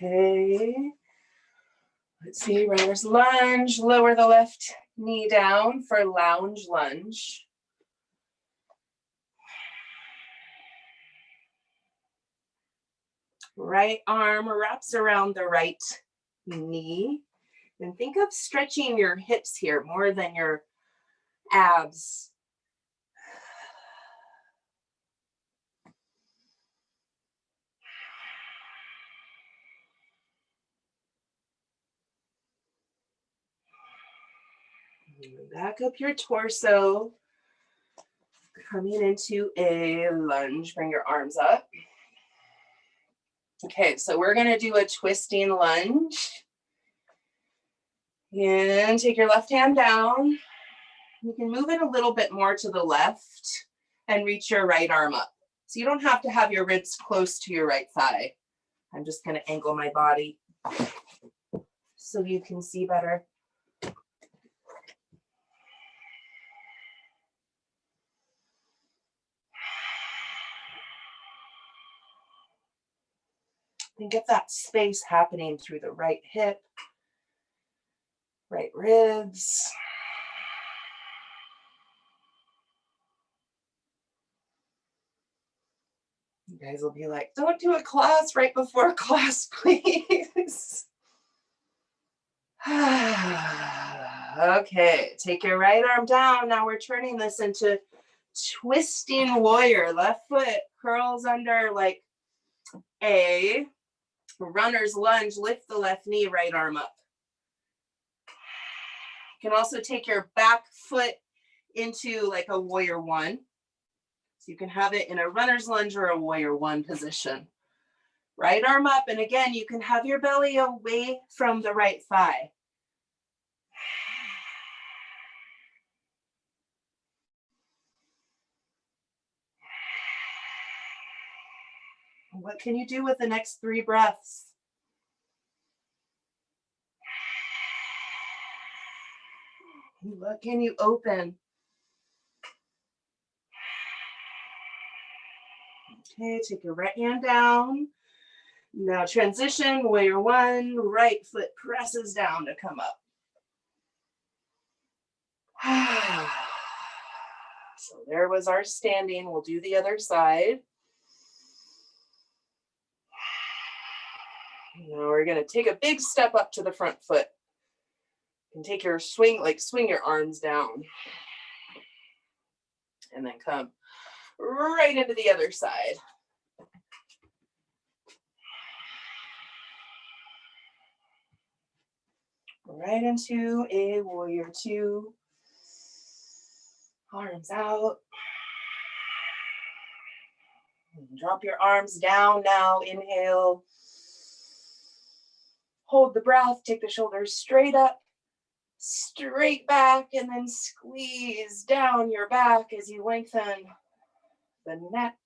Okay. Let's see, runner's lunge. Lower the left knee down for lounge lunge. Right arm wraps around the right knee. And think of stretching your hips here more than your abs. Back up your torso. Coming into a lunge. Bring your arms up. Okay, so we're going to do a twisting lunge. And take your left hand down. You can move it a little bit more to the left and reach your right arm up. So you don't have to have your ribs close to your right thigh. I'm just going to angle my body so you can see better. Think of that space happening through the right hip, right ribs. You guys will be like, don't do a class right before class, please. Okay, take your right arm down. Now we're turning this into twisting warrior. Left foot curls under like a runner's lunge. Lift the left knee, right arm up. You can also take your back foot into like a warrior one. So you can have it in a runner's lunge or a warrior one position. Right arm up, and again, you can have your belly away from the right thigh. What can you do with the next 3 breaths? What can you open? Okay, take your right hand down. Now transition, warrior one, right foot presses down to come up. So there was our standing. We'll do the other side. Now we're going to take a big step up to the front foot. You can take your swing your arms down. And then come right into the other side. Right into a warrior two. Arms out. Drop your arms down now. Inhale. Hold the breath. Take the shoulders straight up, straight back, and then squeeze down your back as you lengthen the neck.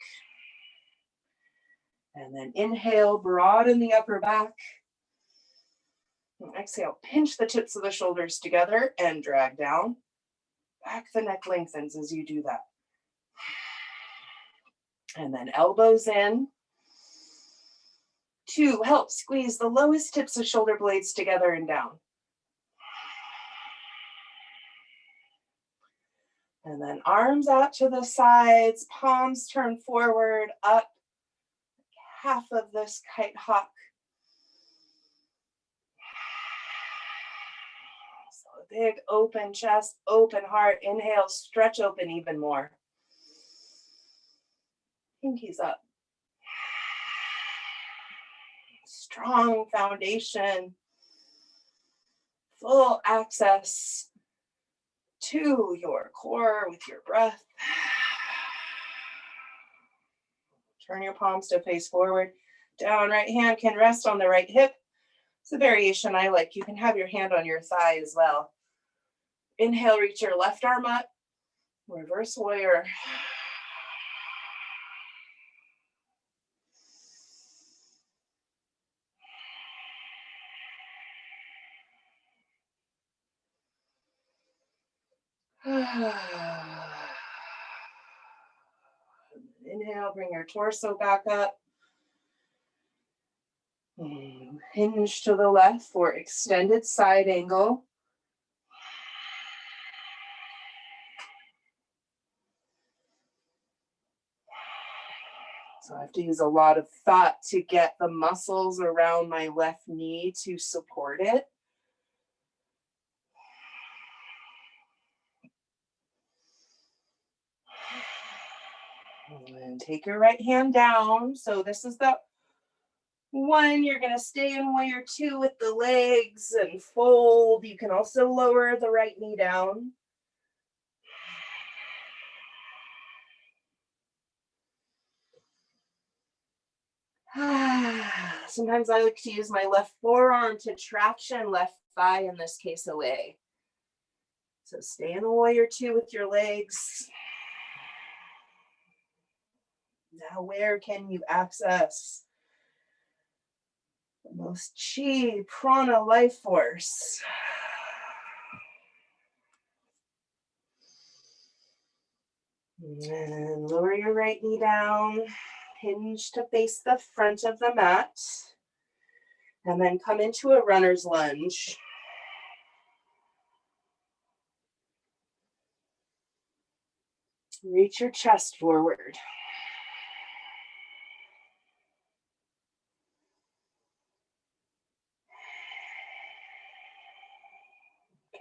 And then inhale, broaden the upper back. And exhale, pinch the tips of the shoulders together and drag down. Back the neck lengthens as you do that. And then elbows in. 2, help squeeze the lowest tips of shoulder blades together and down. And then arms out to the sides, palms turn forward, up. Half of this kite hawk. So a big open chest, open heart. Inhale, stretch open even more. Pinkies up. Strong foundation. Full access to your core with your breath. Turn your palms to face forward. Down right hand can rest on the right hip. It's a variation I like. You can have your hand on your thigh as well. Inhale, reach your left arm up. Reverse warrior. Inhale, bring your torso back up. Hinge to the left for extended side angle. So I have to use a lot of thought to get the muscles around my left knee to support it. And take your right hand down. So this is the one. You're going to stay in warrior two with the legs and fold. You can also lower the right knee down. Sometimes I like to use my left forearm to traction left thigh, in this case away. So stay in the warrior two with your legs. Now where can you access the most chi, prana, life force? And lower your right knee down. Hinge to face the front of the mat. And then come into a runner's lunge. Reach your chest forward.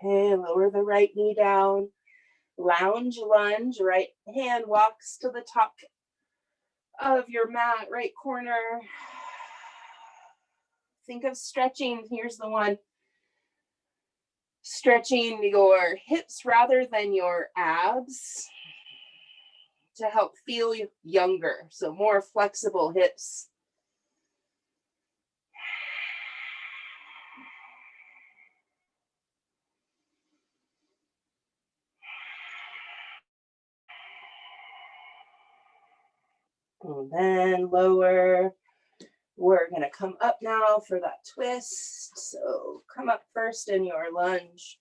Okay, lower the right knee down. Lounge lunge, right hand walks to the top of your mat, right corner. Think of stretching. Here's the one. Stretching your hips rather than your abs to help feel younger. So more flexible hips. And then lower. We're going to come up now for that twist. So come up first in your lunge.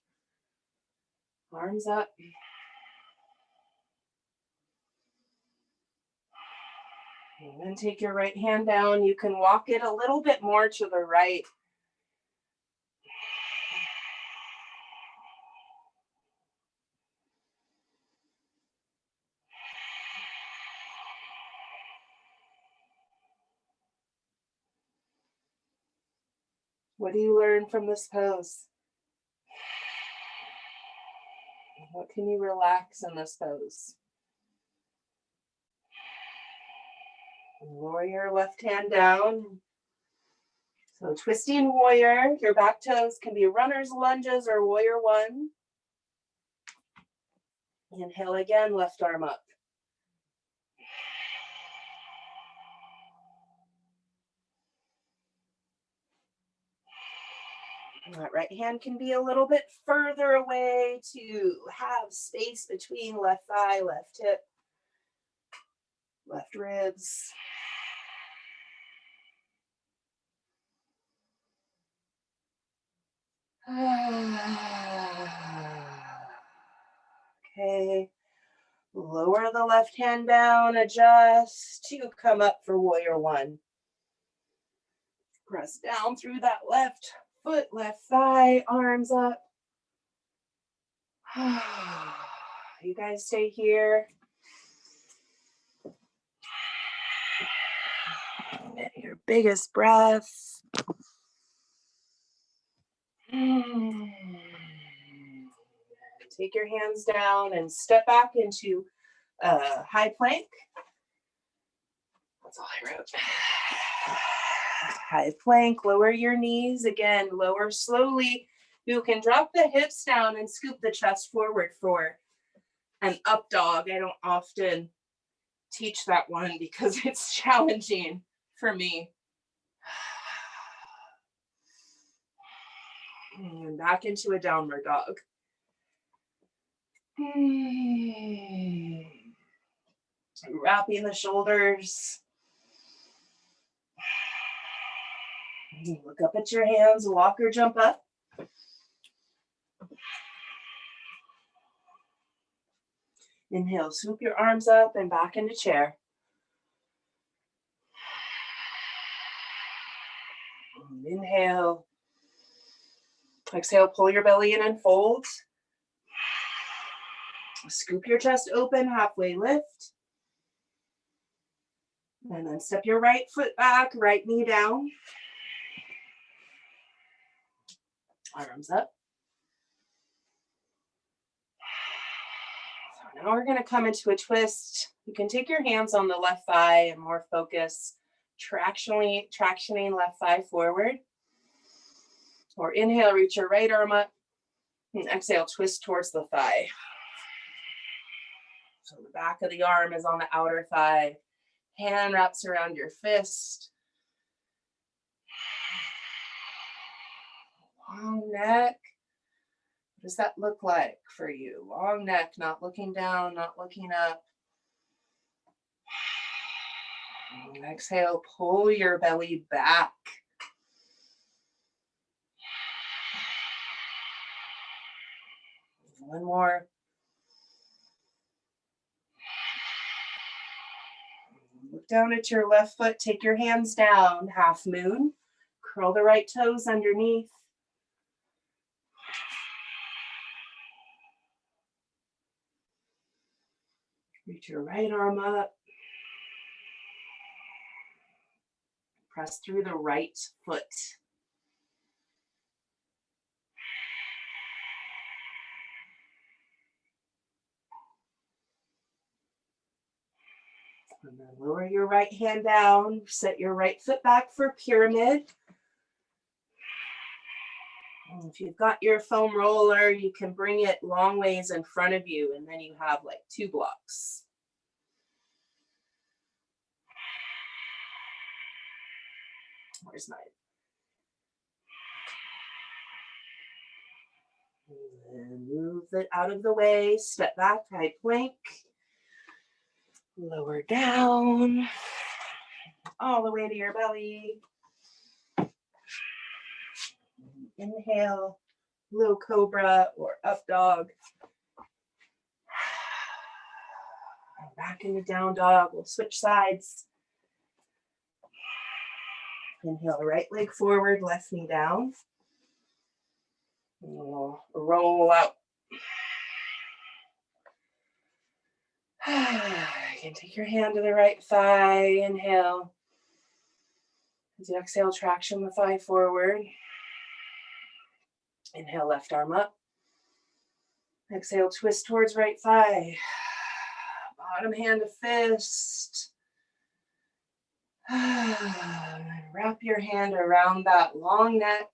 Arms up. And then take your right hand down. You can walk it a little bit more to the right. What do you learn from this pose? What can you relax in this pose? Lower your left hand down. So twisting warrior, your back toes can be runner's lunges or warrior one. Inhale again, left arm up. That right hand can be a little bit further away to have space between left thigh, left hip, left ribs. Okay, lower the left hand down, adjust to come up for warrior one. Press down through that left foot, left thigh, arms up. You guys stay here. Get your biggest breath. Take your hands down and step back into high plank. That's all I wrote. High plank, lower your knees. Again, lower slowly. You can drop the hips down and scoop the chest forward for an up dog. I don't often teach that one because it's challenging for me. And back into a downward dog. Wrapping the shoulders. Look up at your hands, walk or jump up. Inhale, swoop your arms up and back into chair. Inhale. Exhale, pull your belly in and fold. Scoop your chest open, halfway lift. And then step your right foot back, right knee down. Arms up. So now we're going to come into a twist. You can take your hands on the left thigh and more focus, tractioning left thigh forward. Or inhale, reach your right arm up. And exhale, twist towards the thigh. So the back of the arm is on the outer thigh. Hand wraps around your fist. Long neck. What does that look like for you? Long neck, not looking down, not looking up. And exhale, pull your belly back. One more. Look down at your left foot, take your hands down, half moon. Curl the right toes underneath. Reach your right arm up. Press through the right foot. And then lower your right hand down. Set your right foot back for pyramid. And if you've got your foam roller, you can bring it long ways in front of you, and then you have like 2 blocks. Where's mine? And move it out of the way. Step back, high plank. Lower down. All the way to your belly. Inhale, low cobra or up dog. Back into down dog. We'll switch sides. Inhale, right leg forward, left knee down. And we'll roll out. You can take your hand to the right thigh. Inhale. As you exhale, traction the thigh forward. Inhale, left arm up. Exhale, twist towards right thigh. Bottom hand to fist. Wrap your hand around that long neck.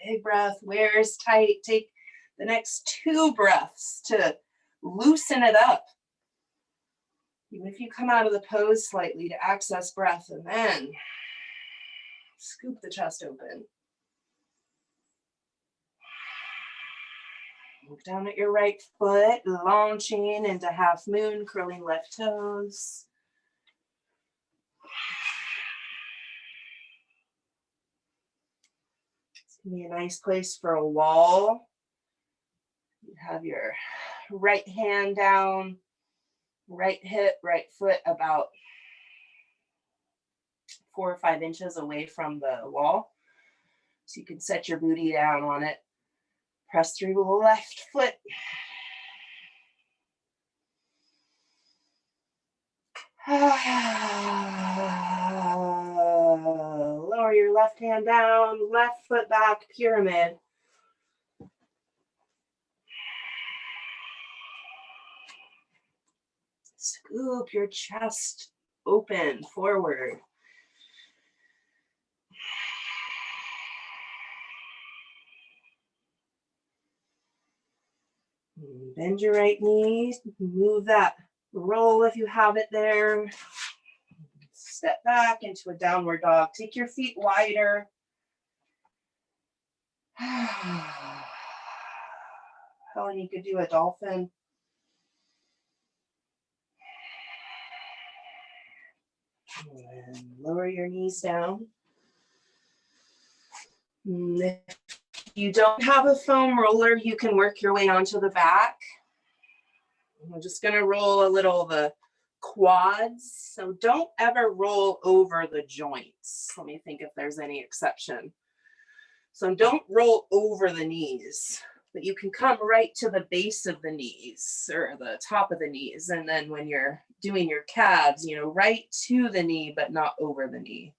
Big breath, where's tight. Take the next 2 breaths to loosen it up. Even if you come out of the pose slightly to access breath, and then scoop the chest open. Look down at your right foot, launching into half moon, curling left toes. It's gonna be a nice place for a wall. You have your right hand down, right hip, right foot about 4 or 5 inches away from the wall. So you can set your booty down on it. Press through the left foot. Lower your left hand down, left foot back, pyramid. Scoop your chest open forward. Bend your right knee, move that roll if you have it there. Step back into a downward dog. Take your feet wider. Helen, you could do a dolphin. And lower your knees down. If you don't have a foam roller, you can work your way onto the back. I'm just going to roll a little the quads. So don't ever roll over the joints. Let me think if there's any exception. So don't roll over the knees, but you can come right to the base of the knees or the top of the knees. And then when you're doing your calves, right to the knee, but not over the knee.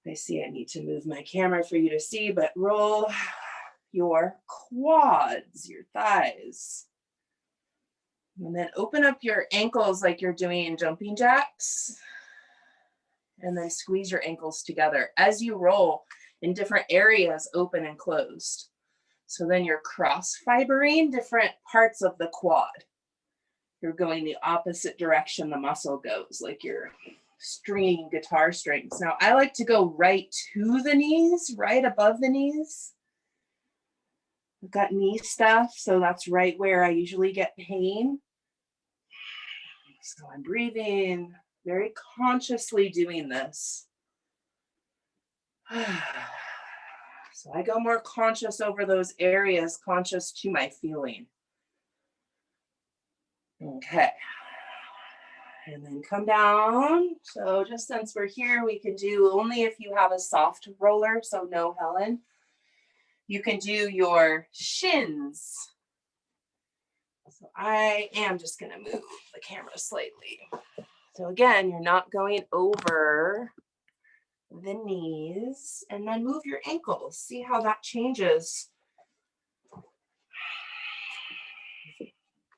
I see I need to move my camera for you to see, but roll your quads, your thighs. And then open up your ankles like you're doing jumping jacks. And then squeeze your ankles together. As you roll in different areas, open and closed. So then you're cross-fibering different parts of the quad. You're going the opposite direction the muscle goes, like you're stringing guitar strings. Now, I like to go right to the knees, right above the knees. I've got knee stuff, so that's right where I usually get pain. So I'm breathing, very consciously doing this. So I go more conscious over those areas, conscious to my feeling. Okay. And then come down. So just since we're here, we can do only if you have a soft roller. So no, Helen. You can do your shins. So I am just going to move the camera slightly. So again, you're not going over the knees, and then move your ankles. See how that changes.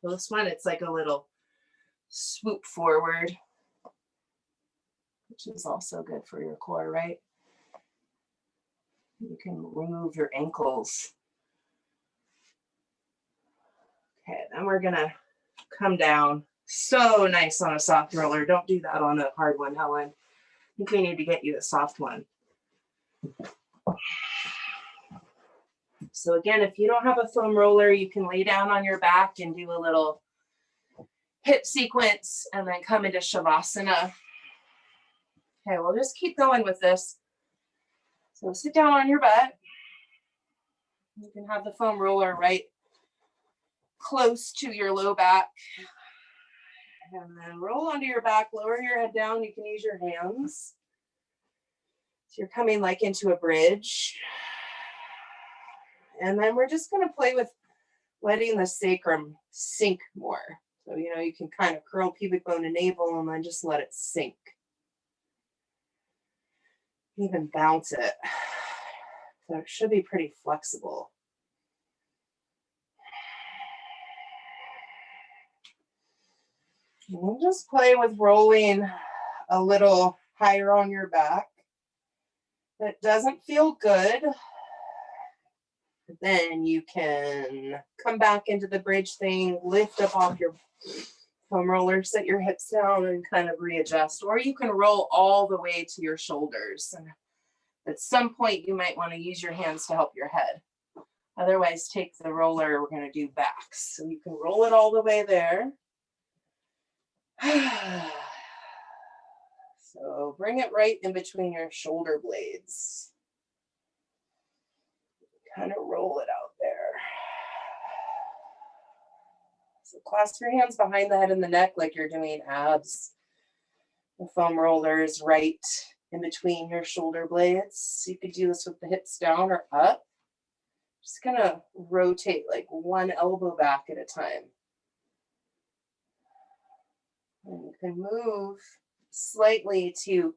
This one, it's like a little swoop forward, which is also good for your core, right? You can remove your ankles. Okay, then we're gonna come down. So nice on a soft roller. Don't do that on a hard one, Helen. I think we need to get you a soft one. So again, if you don't have a foam roller, you can lay down on your back and do a little hip sequence and then come into Shavasana. Okay, we'll just keep going with this. So sit down on your butt. You can have the foam roller right close to your low back. And then roll onto your back, lower your head down. You can use your hands. So you're coming like into a bridge. And then we're just going to play with letting the sacrum sink more. So, you can kind of curl pubic bone and navel and then just let it sink. Even bounce it. So it should be pretty flexible. And we'll just play with rolling a little higher on your back. If it doesn't feel good, then you can come back into the bridge thing, lift up off your foam roller, set your hips down and kind of readjust. Or you can roll all the way to your shoulders. And at some point, you might want to use your hands to help your head. Otherwise, take the roller, we're going to do backs. So you can roll it all the way there. So bring it right in between your shoulder blades. Kind of roll it out there. So clasp your hands behind the head and the neck like you're doing abs. The foam roller is right in between your shoulder blades. You could do this with the hips down or up. Just gonna rotate like one elbow back at a time. And you can move slightly to,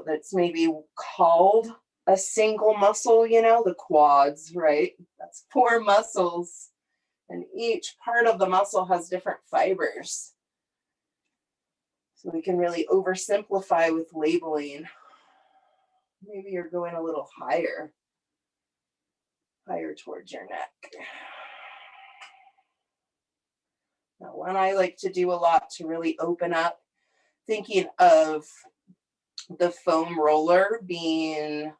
that's maybe called a single muscle, the quads, right? That's 4 muscles. And each part of the muscle has different fibers. So we can really oversimplify with labeling. Maybe you're going a little higher towards your neck. Now, one I like to do a lot to really open up, thinking of the foam roller being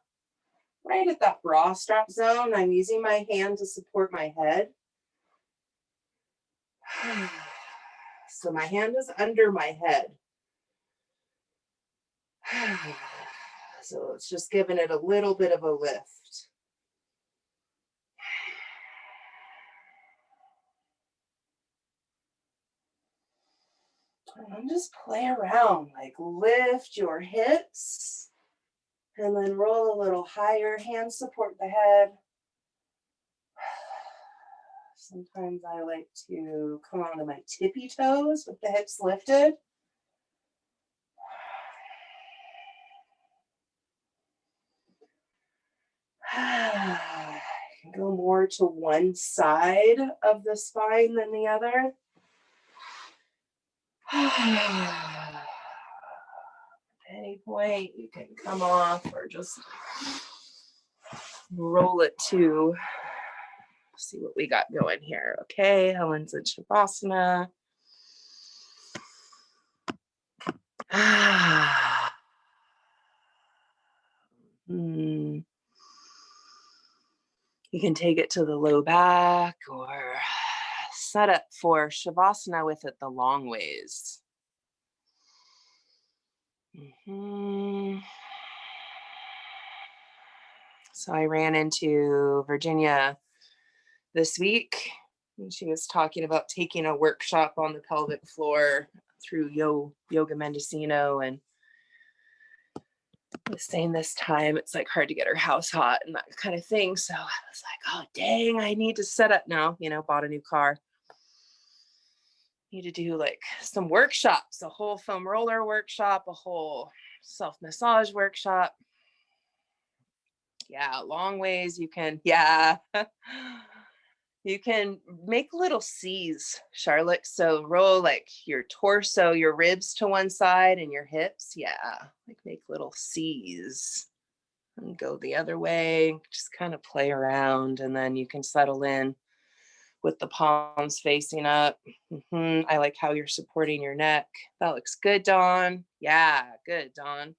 right at that bra strap zone. I'm using my hand to support my head. So my hand is under my head. So it's just giving it a little bit of a lift. And just play around, like lift your hips and then roll a little higher. Hands support the head. Sometimes I like to come onto my tippy toes with the hips lifted. I can go more to one side of the spine than the other. At any point, you can come off or just roll it to. See what we got going here. Okay, Helen's in Shavasana. You can take it to the low back or set up for Shavasana with it the long ways. So I ran into Virginia this week, and she was talking about taking a workshop on the pelvic floor through Yoga Mendocino, and was saying this time it's like hard to get her house hot and that kind of thing. So I was like, oh dang, I need to set up now, bought a new car. Need to do like some workshops, a whole foam roller workshop, a whole self-massage workshop. Yeah, long ways you can, you can make little C's, Charlotte. So roll like your torso, your ribs to one side and your hips. Yeah, like make little C's and go the other way. Just kind of play around, and then you can settle in with the palms facing up. I like how you're supporting your neck. That looks good, Dawn. Yeah, good, Dawn.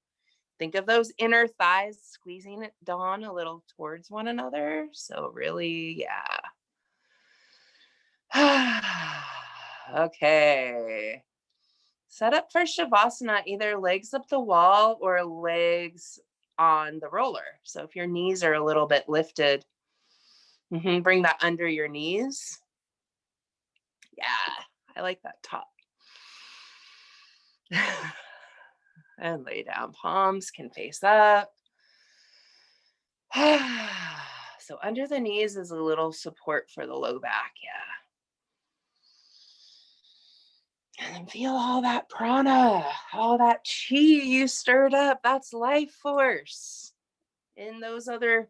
Think of those inner thighs squeezing it, Dawn, a little towards one another. So really, yeah. Okay. Set up for Shavasana, either legs up the wall or legs on the roller. So if your knees are a little bit lifted, bring that under your knees. Yeah, I like that top. And lay down. Palms can face up. So under the knees is a little support for the low back. Yeah. And then feel all that prana, all that chi you stirred up. That's life force. In those other,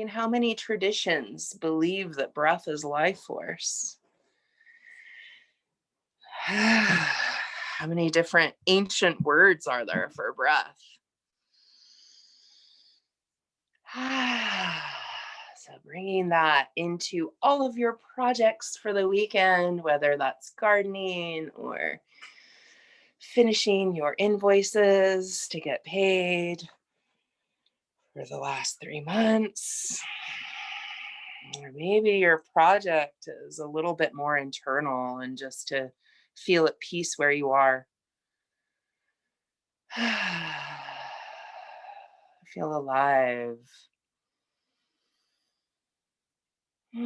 how many traditions believe that breath is life force? How many different ancient words are there for breath? So bringing that into all of your projects for the weekend, whether that's gardening or finishing your invoices to get paid for the last 3 months. Or maybe your project is a little bit more internal and just to feel at peace where you are. Feel alive. I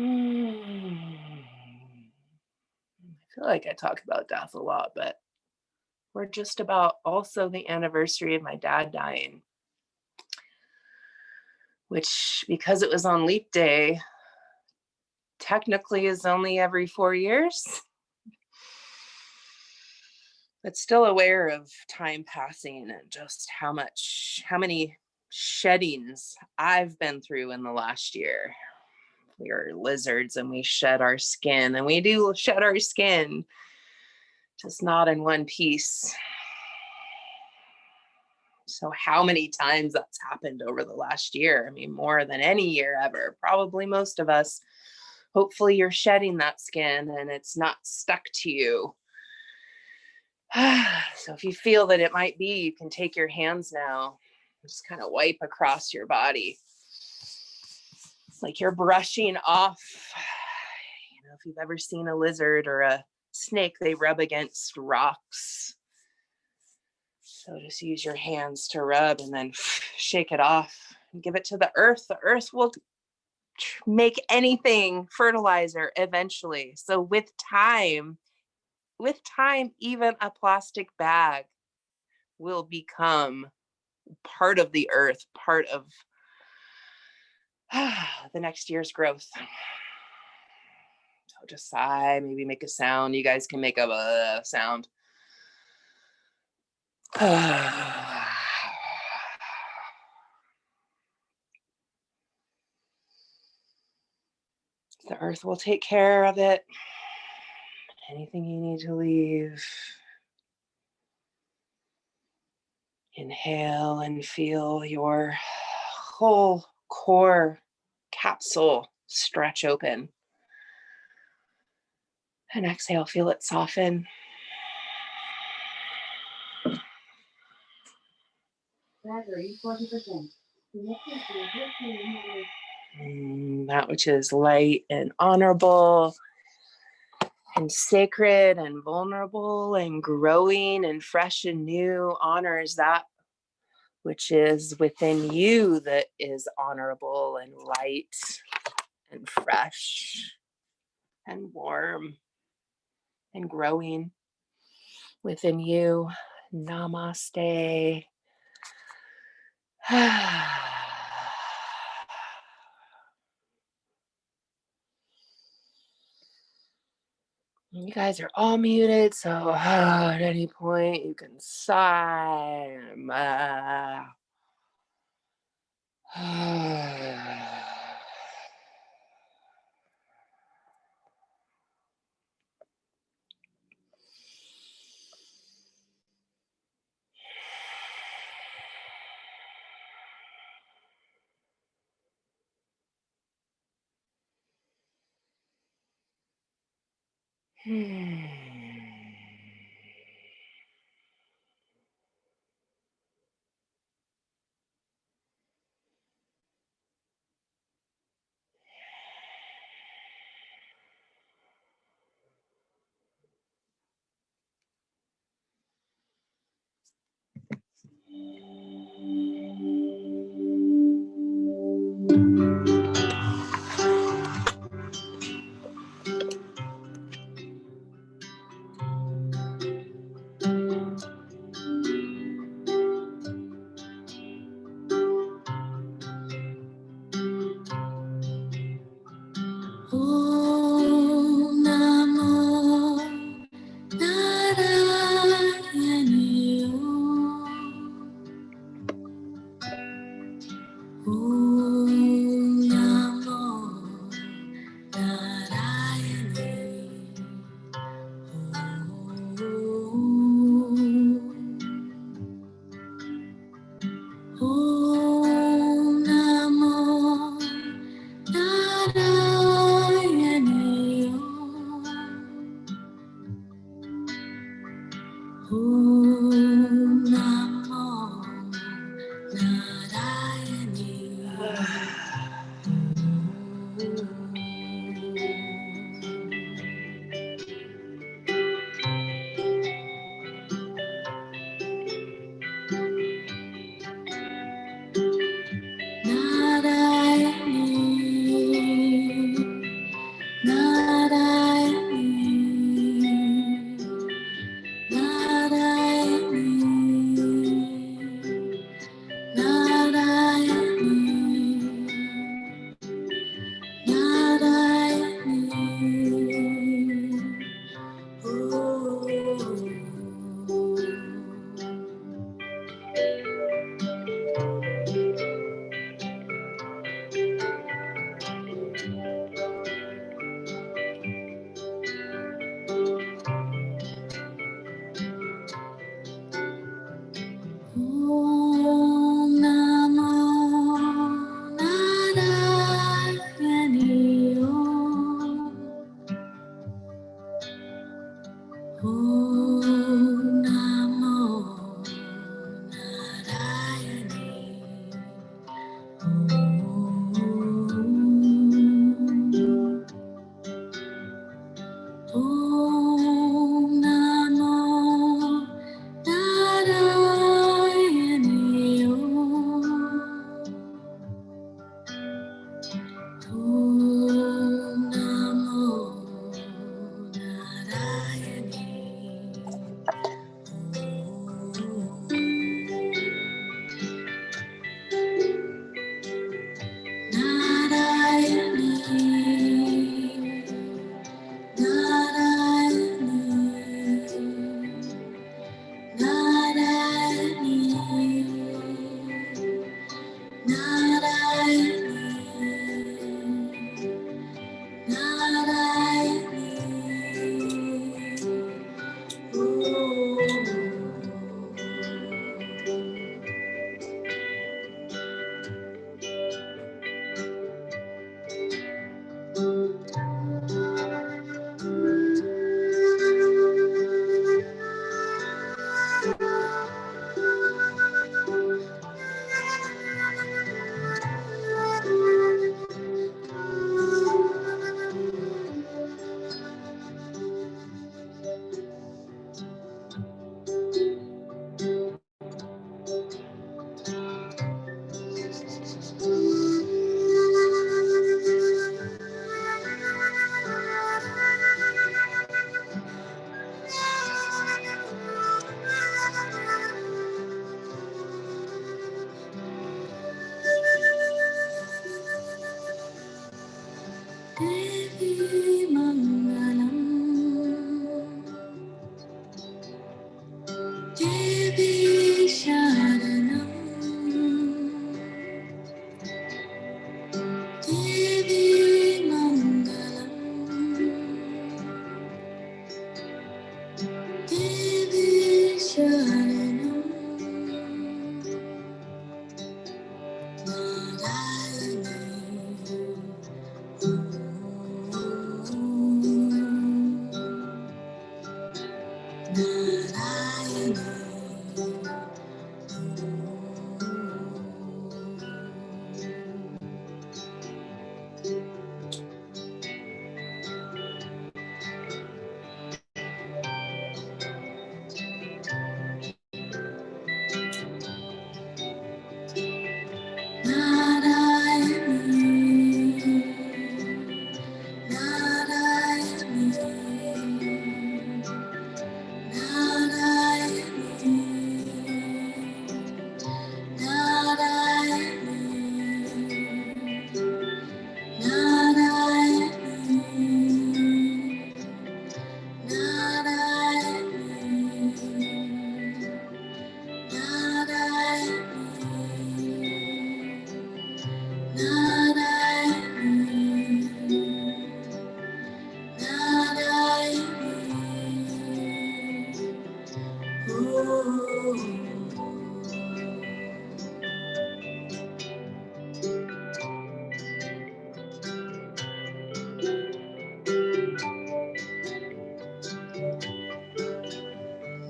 feel like I talk about death a lot, but we're just about also the anniversary of my dad dying, which, because it was on leap day, technically is only every 4 years, but still aware of time passing and just how many sheddings I've been through in the last year. We are lizards and we shed our skin, and we do shed our skin, just not in one piece. So how many times that's happened over the last year? More than any year ever. Probably most of us. Hopefully you're shedding that skin and it's not stuck to you. So if you feel that it might be, you can take your hands now, just kind of wipe across your body. It's like you're brushing off. If you've ever seen a lizard or a snake, they rub against rocks. So just use your hands to rub and then shake it off and give it to the earth. The earth will make anything fertilizer eventually. So with time, even a plastic bag will become part of the earth, part of the next year's growth. So just sigh, maybe make a sound. You guys can make a sound. The earth will take care of it. Anything you need to leave. Inhale and feel your whole core capsule stretch open. And exhale, feel it soften. Battery 40%. That which is light and honorable and sacred and vulnerable and growing and fresh and new honors that which is within you that is honorable and light and fresh and warm and growing within you. Namaste. You guys are all muted, so at any point you can sigh. Om Namo Narayani Om Namo Narayani Om Namo Narayani Om Namo Narayani Narayani Narayani Narayani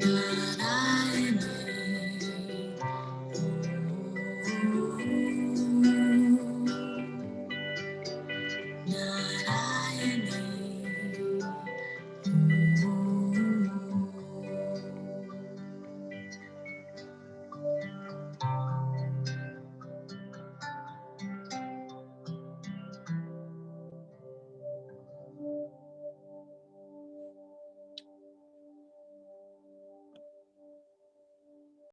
Namo